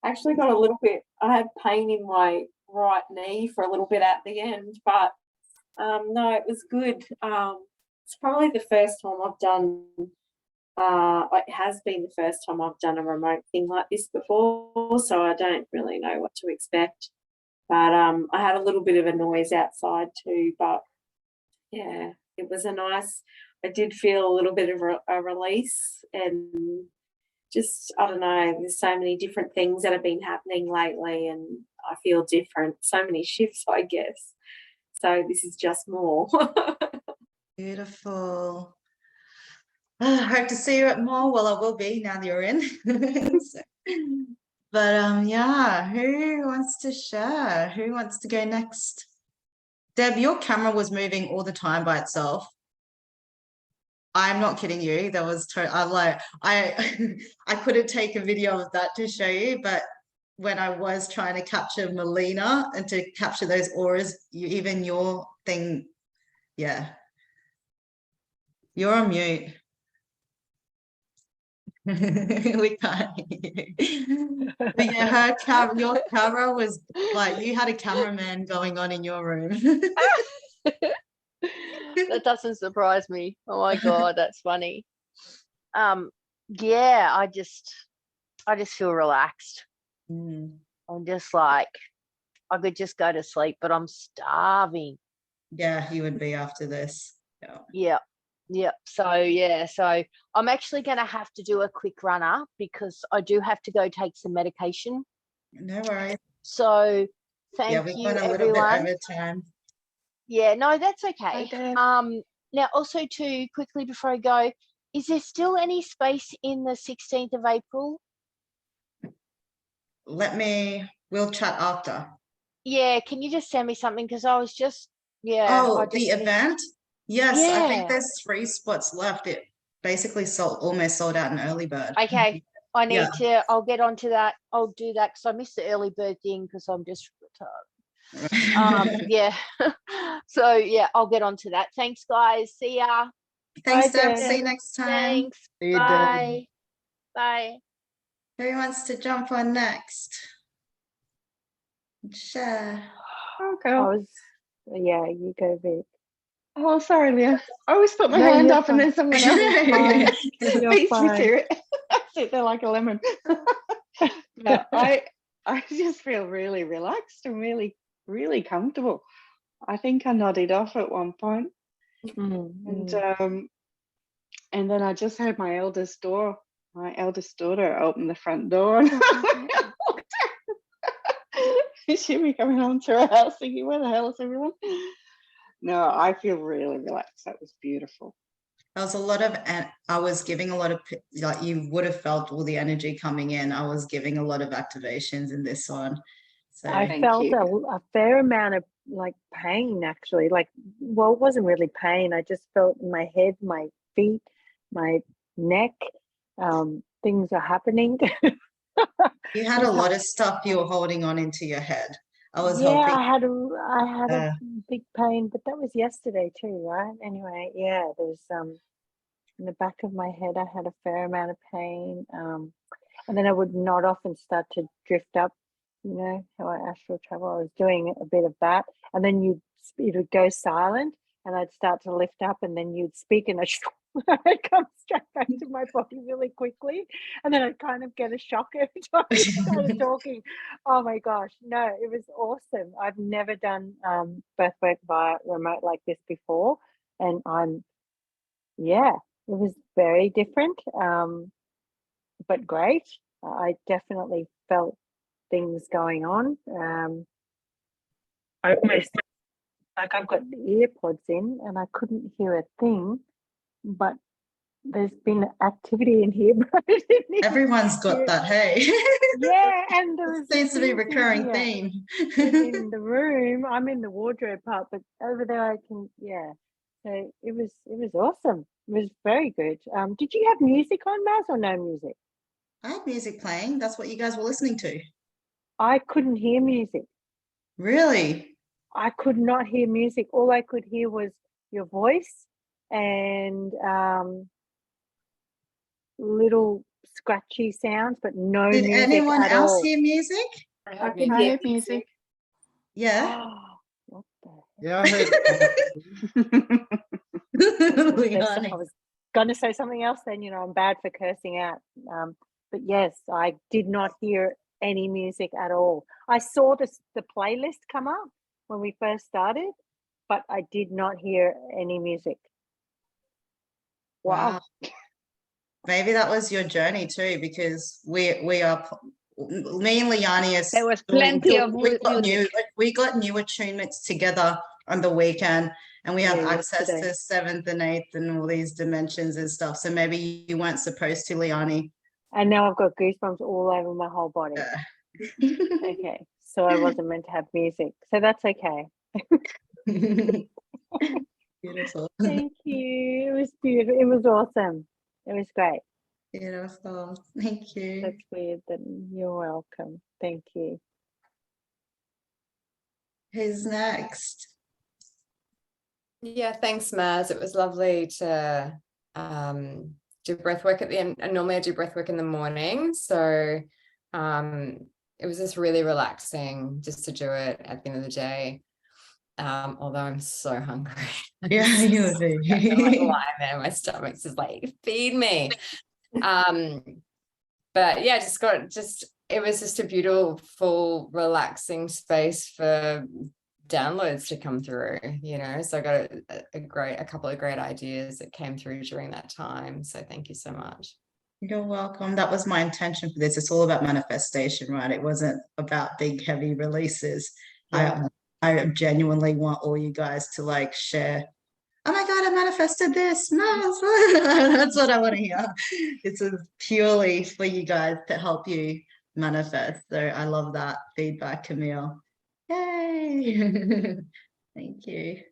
actually got a little bit, I had pain in my right knee for a little bit at the end, but no, it was good. It's probably the first time I've done, it has been the first time I've done a remote thing like this before, so I don't really know what to expect. But I had a little bit of a noise outside too, but yeah, it was I did feel a little bit of a release, and just, I don't know, there's so many different things that have been happening lately, and I feel different. So many shifts, I guess. So this is just more. Beautiful. I hope to see you at more. Well, I will be now that you're in. But yeah, who wants to share? Who wants to go next? Deb, your camera was moving all the time by itself. I'm not kidding you. That was I'm like, I couldn't take a video of that to show you, but when I was trying to capture Melina and to capture those auras, even your thing, yeah. You're on mute. We can't hear you. But yeah, your camera was like, you had a cameraman going on in your room. That doesn't surprise me. Oh my God, that's funny. Yeah, I just feel relaxed. I'm just like, I could just go to sleep, but I'm starving. Yeah, you would be after this. Yeah. Yep. So yeah, so I'm actually going to have to do a quick runner because I do have to go take some medication. No worries. So Yeah, thank we've you, gone a little bit everyone. over time. Yeah, no, that's Bye, okay. Deb. Now also too quickly before I go, is there still any space in the 16th of April? We'll chat after. Yeah, can you just send me something? Because I was just, yeah. Oh, I the just event? Yes, I think Yeah. there's 3 spots left. It basically almost sold out in early bird. Okay. I Yeah. need to, I'll get onto that. I'll do that because I missed the early bird thing because I'm just retarded. Yeah. So yeah, I'll get onto that. Thanks, guys. See ya. Thanks, Bye, Deb. Deb. See you next time. Thanks. See you, Deb. Bye. Bye. Who wants to jump on next? Share. Oh, I girl. was, yeah, you go, Vic. Oh, sorry, Leah. I always put my No, hand you're up and then someone else fine. You're beats me fine. to it. I sit there like a lemon. No, I just feel really relaxed and really, really comfortable. I think I nodded off at one point, and then I just had my eldest daughter open the front door, and she'd be coming home to her house thinking, where the hell is everyone? No, I feel really relaxed. That was beautiful. There was a lot of, I was giving a lot of, like you would have felt all the energy coming in. I was giving a lot of activations in this one. So I Thank felt you. a fair amount of like pain actually. Like, well, it wasn't really pain. I just felt in my head, my feet, my neck, things are happening. you had a lot of stuff you were holding on into your head. I was Yeah, hoping. I had a big pain, but that was yesterday too, right? Anyway, yeah, there was in the back of my head, I had a fair amount of pain. And then I would nod off and start to drift up, you know, how I astral travel. I was doing a bit of that. And then it would go silent and I'd start to lift up and then you'd speak and I'd come straight back to my body really quickly. And then I'd kind of get a shock every time you started talking. Oh my gosh, no, it was awesome. I've never done breathwork via remote like this before. And yeah, it was very different, but great. I definitely felt things going on. I almost, like I've got the earpods in and I couldn't hear a thing, but there's been activity in here. But I didn't even Everyone's got hear- that, hey. Yeah, and there was Seems to be a things in recurring here. theme. In the room, I'm in the wardrobe part, but over there I can, yeah. So it was awesome. It was very good. Did you have music on, Maz, or no music? I had music playing. That's what you guys were listening to. I couldn't hear music. Really? I could not hear music. All I could hear was your voice and little scratchy sounds, but no Did music anyone at else all. hear music? I can I hear heard music. Yeah. Oh, what the heck? Yeah, I heard. Liani. I was going to say something else then, you know, I'm bad for cursing out. But yes, I did not hear any music at all. I saw the playlist come up when we first started, but I did not hear any music. Wow. Maybe that was your journey too, because we are, me and Liani are There was doing- plenty of we got new attunements together on the weekend, and we have Yeah, access yesterday. to 7th and 8th and all these dimensions and stuff. So maybe you weren't supposed to, Liani. And now I've got goosebumps all over my whole body. Okay, so I wasn't meant to have music, so that's okay. Beautiful. Thank you. It was beautiful. It was awesome. It was great. Beautiful. Thank you. That's weird. That you're welcome. Thank you. Who's next? Yeah, thanks, Maz. It was lovely to do breath work at the end. And normally I do breath work in the morning. So it was just really relaxing just to do it at the end of the day. Although I'm so hungry. Yeah, you would I'm like be. lying there, my stomach's just like, feed me. But yeah, it was just a beautiful, relaxing space for downloads to come through, you know. So I got a couple of great ideas that came through during that time. So thank you so much. You're welcome. That was my intention for this. It's all about manifestation, right? It wasn't about big, heavy releases. Yeah. I genuinely want all you guys to like share. Oh my God, I manifested this. No, that's what I want to hear. It's purely for you guys to help you manifest. So I love that feedback, Camille. Yay. Thank you.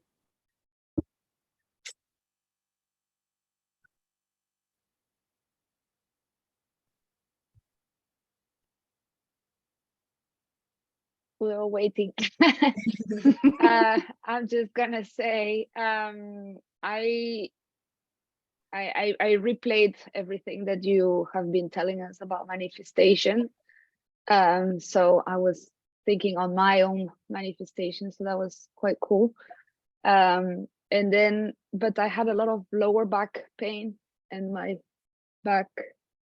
We're waiting. I'm just gonna say, I replayed everything that you have been telling us about manifestation. So I was thinking on my own manifestation, so that was quite cool. And then, but I had a lot of lower back pain and my back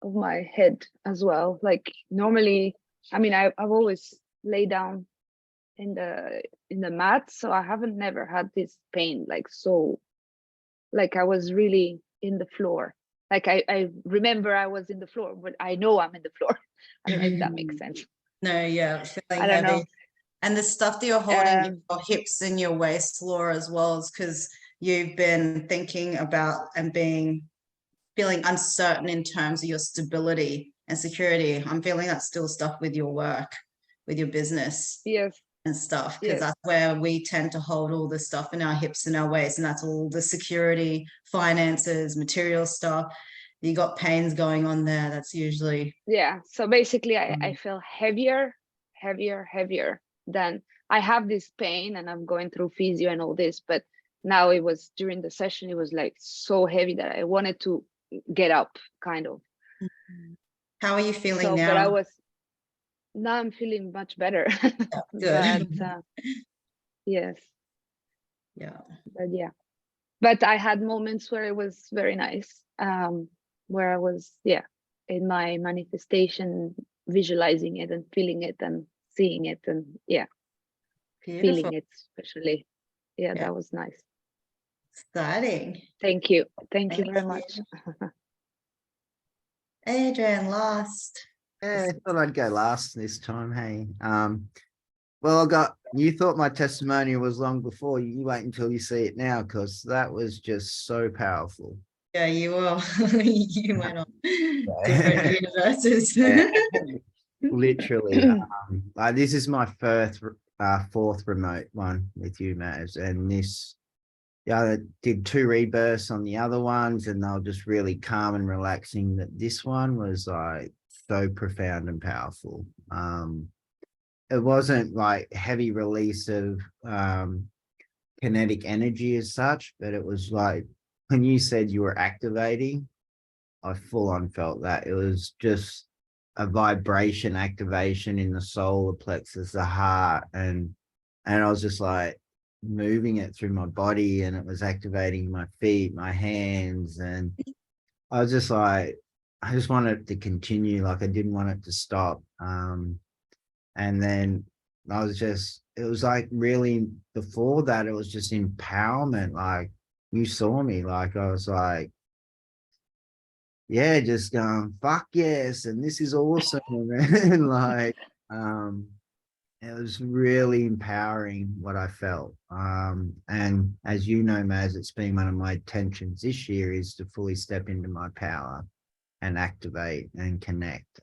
of my head as well. Like normally, I mean, I've always lay down in the mat, so I haven't never had this pain like so, like I was really in the floor. Like I remember I was in the floor, but I know I'm in the floor. I don't know if that makes sense. No, yeah, feeling I don't heavy. know. And the stuff that you're holding your hips and your waist floor as well is because you've been thinking about and feeling uncertain in terms of your stability and security. I'm feeling that still stuff with your work, with your business. Yes. And stuff, because Yes. that's where we tend to hold all the stuff in our hips and our waist, and that's all the security, finances, material stuff. You got pains going on there. That's usually, yeah. So basically I feel heavier than I have this pain, and I'm going through physio and all this, but now it was during the session, it was like so heavy that I wanted to get up, kind of. How are you feeling So, now? but now I'm feeling much better. Good. But yes. Yeah. But yeah. But I had moments where it was very nice. Where I was, in my manifestation, visualizing it and feeling it and seeing it and Beautiful. feeling it especially. Yeah, that was nice. Exciting. Thank you. Thank you very much. Adrian, last. Yeah, I thought I'd go last this time. Hey, well, you thought my testimonial was long before. You wait until you see it now, because that was just so powerful. Yeah, you will. You went on different universes. Literally. Like this is my fourth remote one with you, Maz, and this. I did 2 rebirths on the other ones, and they were just really calm and relaxing. That this one was like so profound and powerful. It wasn't like heavy release of kinetic energy as such, but it was like when you said you were activating, I full on felt that. It was just a vibration activation in the solar plexus, the heart, and I was just like moving it through my body, and it was activating my feet, my hands, and I was just like, I just wanted it to continue. Like I didn't want it to stop. And then it was like really before that, it was just empowerment. Like you saw me, like I was like, yeah, just going, fuck yes, and this is awesome. And like, it was really empowering what I felt. And as you know, Maz, it's been one of my intentions this year is to fully step into my power and activate and connect.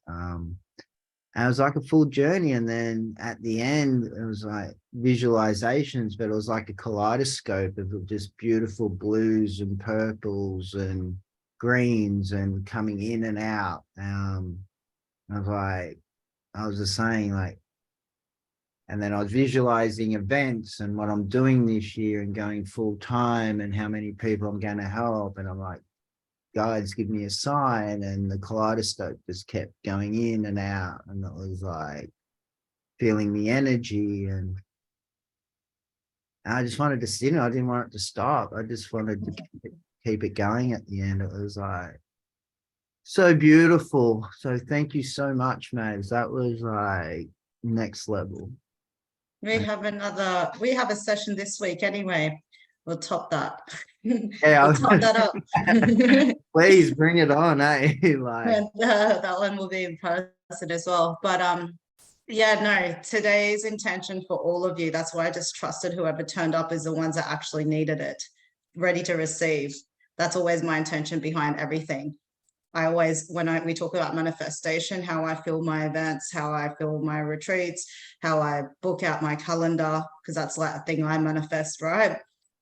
And it was like a full journey. And then at the end, it was like visualizations, but it was like a kaleidoscope of just beautiful blues and purples and greens and coming in and out. I was just saying, like, and then I was visualizing events and what I'm doing this year and going full time and how many people I'm going to help. And I'm like, guys, give me a sign. And the kaleidoscope just kept going in and out. And it was like feeling the energy. And I just wanted to sit in it. I didn't want it to stop. I just wanted to keep it going at the end. It was like so beautiful. So thank you so much, Mads. That was like next level. We have a session this week anyway. We'll top that. Yeah, We'll top that up. please bring it on, eh? Like, And that one will be in person as well. But yeah, no, today's intention for all of you, that's why I just trusted whoever turned up is the ones that actually needed it, ready to receive. That's always my intention behind everything. I always, when we talk about manifestation, how I feel my events, how I feel my retreats, how I book out my calendar, because that's like a thing I manifest, right?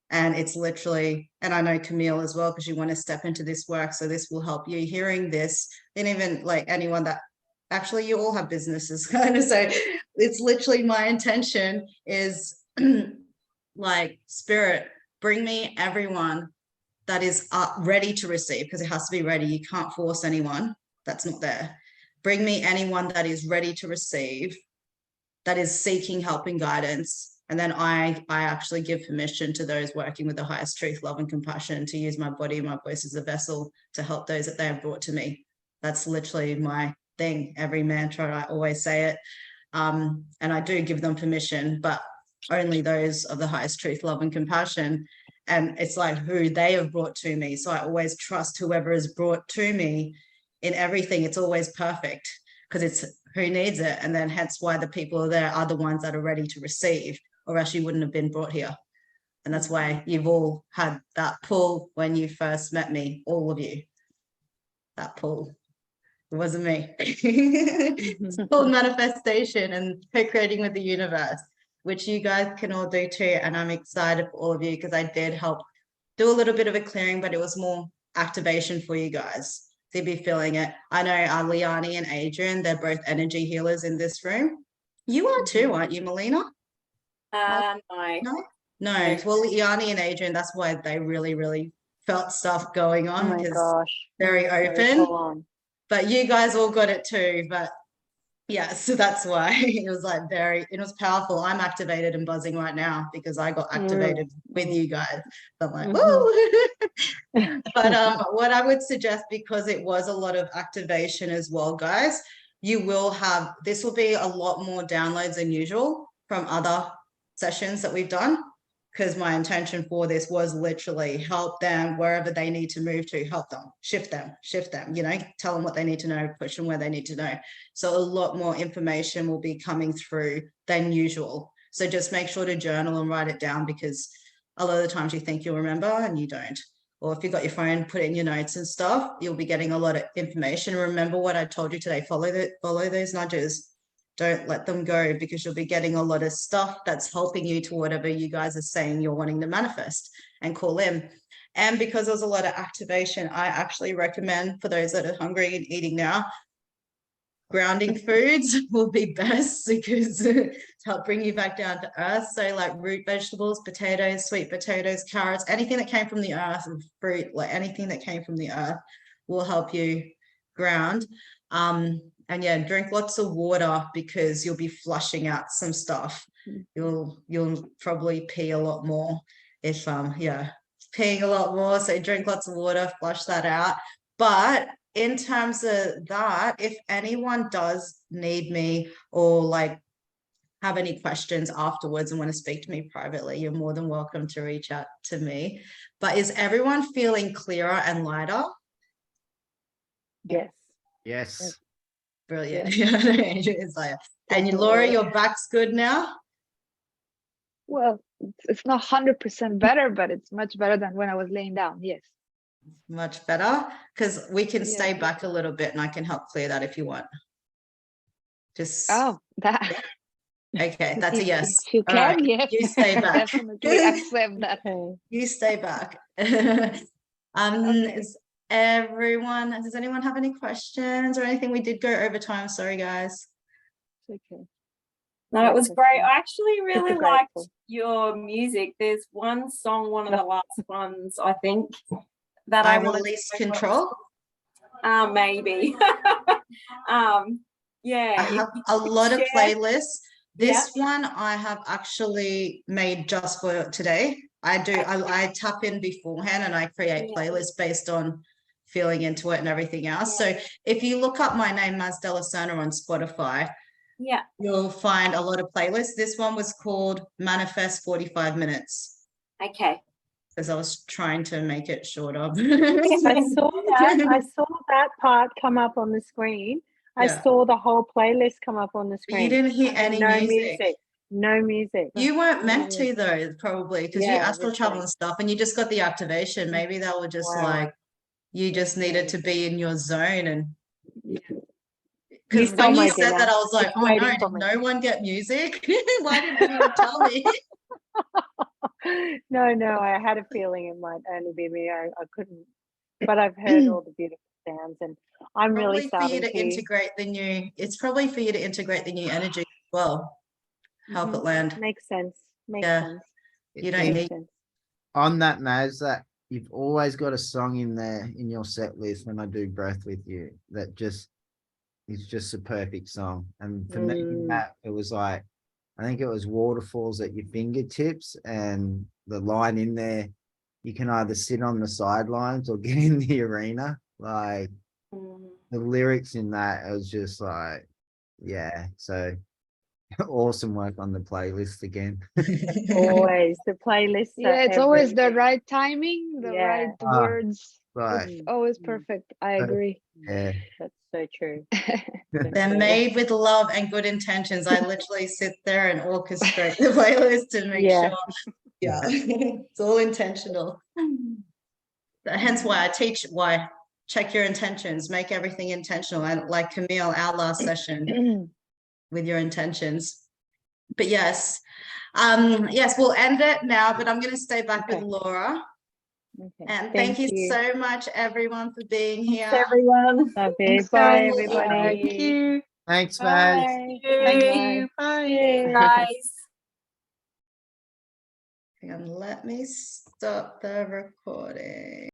And it's literally, and I know Camille as well, because you want to step into this work. So this will help you hearing this. And even like anyone that actually you all have businesses kind of, so it's literally my intention is like, spirit, bring me everyone that is ready to receive, because it has to be ready. You can't force anyone that's not there. Bring me anyone that is ready to receive, that is seeking help and guidance. And then I actually give permission to those working with the highest truth, love, and compassion to use my body, my voice as a vessel to help those that they have brought to me. That's literally my thing. Every mantra, I always say it. And I do give them permission, but only those of the highest truth, love, and compassion. And it's like who they have brought to me. So I always trust whoever is brought to me in everything. It's always perfect because it's who needs it. And then hence why the people are there are the ones that are ready to receive, or else you wouldn't have been brought here. And that's why you've all had that pull when you first met me, all of you, that pull. It wasn't me. It's called manifestation and co-creating with the universe, which you guys can all do too. And I'm excited for all of you because I did help do a little bit of a clearing, but it was more activation for you guys to be feeling it. I know Liani and Adrian, they're both energy healers in this room. You are too, aren't you, Melina? No. No. Well, Liani and Adrian, that's why they really, really felt stuff going Oh on my because gosh. very Very open. full on. But you guys all got it too. But yeah, so that's why it was like it was powerful. I'm activated and buzzing right now because I got activated with you guys. So I'm like, woo. But what I would suggest, because it was a lot of activation as well, guys, you will have, this will be a lot more downloads than usual from other sessions that we've done, because my intention for this was literally help them wherever they need to move to, help them, shift them, you know, tell them what they need to know, push them where they need to know. So a lot more information will be coming through than usual. So just make sure to journal and write it down, because a lot of the times you think you'll remember and you don't. Or if you've got your phone, put it in your notes and stuff, you'll be getting a lot of information. Remember what I told you today, follow those nudges. Don't let them go, because you'll be getting a lot of stuff that's helping you to whatever you guys are saying you're wanting to manifest and call in. And because there's a lot of activation, I actually recommend for those that are hungry and eating now, grounding foods will be best, because to help bring you back down to earth. So like root vegetables, potatoes, sweet potatoes, carrots, anything that came from the earth, and fruit, like anything that came from the earth will help you ground. And yeah, drink lots of water, because you'll be flushing out some stuff. You'll probably pee a lot more if peeing a lot more. So drink lots of water, flush that out. But in terms of that, if anyone does need me or like have any questions afterwards and want to speak to me privately, you're more than welcome to reach out to me. But is everyone feeling clearer and lighter? Yes. yes. Brilliant. And Laura, your back's good now? Well, it's not 100% better, but it's much better than when I was laying down. Yes. Much better, because we can Yeah. stay back a little bit and I can help clear that if you want. Just That. okay, that's a yes. If you All can, right, yes. you stay back. Definitely accept that. Okay. You stay back. Okay. Does anyone have any questions or anything? We did go over time. Sorry, guys. It's okay. No, it was great. I actually really Super liked grateful. your music. There's one song, one of the last ones, I think, that I I wanted release to know what control. maybe. Yeah. I have a lot of playlists. This one I have actually made just for today. I tap in beforehand and I create playlists based on feeling into it and everything else. So if you look up my name, Maz Delasona, on Spotify, Yeah. you'll find a lot of playlists. This one was called Manifest 45 Minutes Okay. because I was trying to make it shorter. I saw that. I saw that part come up on the screen. I Yeah. saw the whole playlist come up on the But you screen. didn't hear But any no music. No music. You weren't meant Mm. to though, probably, because you Yeah, astral this travel way. and stuff, and you just got the activation. Maybe they were just Wow. like you just needed to be in your zone, and You because stole when you my said dinner. that, I was like, It's oh no, waiting did for me. no one get music? Why didn't anyone tell me? No, I had a feeling it might only be me. I couldn't, but I've heard all the beautiful sounds, and I'm really Probably for you starting to integrate the new. It's probably for you to integrate the new energy as well. Help it land. Makes sense. Makes Yeah. sense. You don't It- need. Makes sense. on that, Maz, that you've always got a song in there in your set list when I do breath with you that just is just a perfect song. And for me, Matt, it was like, I think it was Waterfalls at Your Fingertips, and the line in there, you can either sit on the sidelines or get in the arena. Like the lyrics in that, it was just like, yeah. So awesome work on the playlist again. Always the playlists. Yeah, it's always the everything. right timing, the Yeah. right Ah, words. Right. It's always Mm. perfect. I agree. Yeah. That's so true. They're made with love and good intentions. I literally sit there and orchestrate the playlist to make Yeah. sure. Yeah, it's all intentional. Hence why I teach why check your intentions, make everything intentional. And like Camille, our last session with your intentions. But yes, yes, we'll end it now, but I'm going to stay back with Okay. Laura. Okay. And thank you so much, everyone, for being here. Thanks, everyone. Love you. Thanks, Bye, guys. everybody. Thank you. Thanks, Maz. Bye. Thank Bye. you. Bye. Cheers. Guys. And let me stop the recording.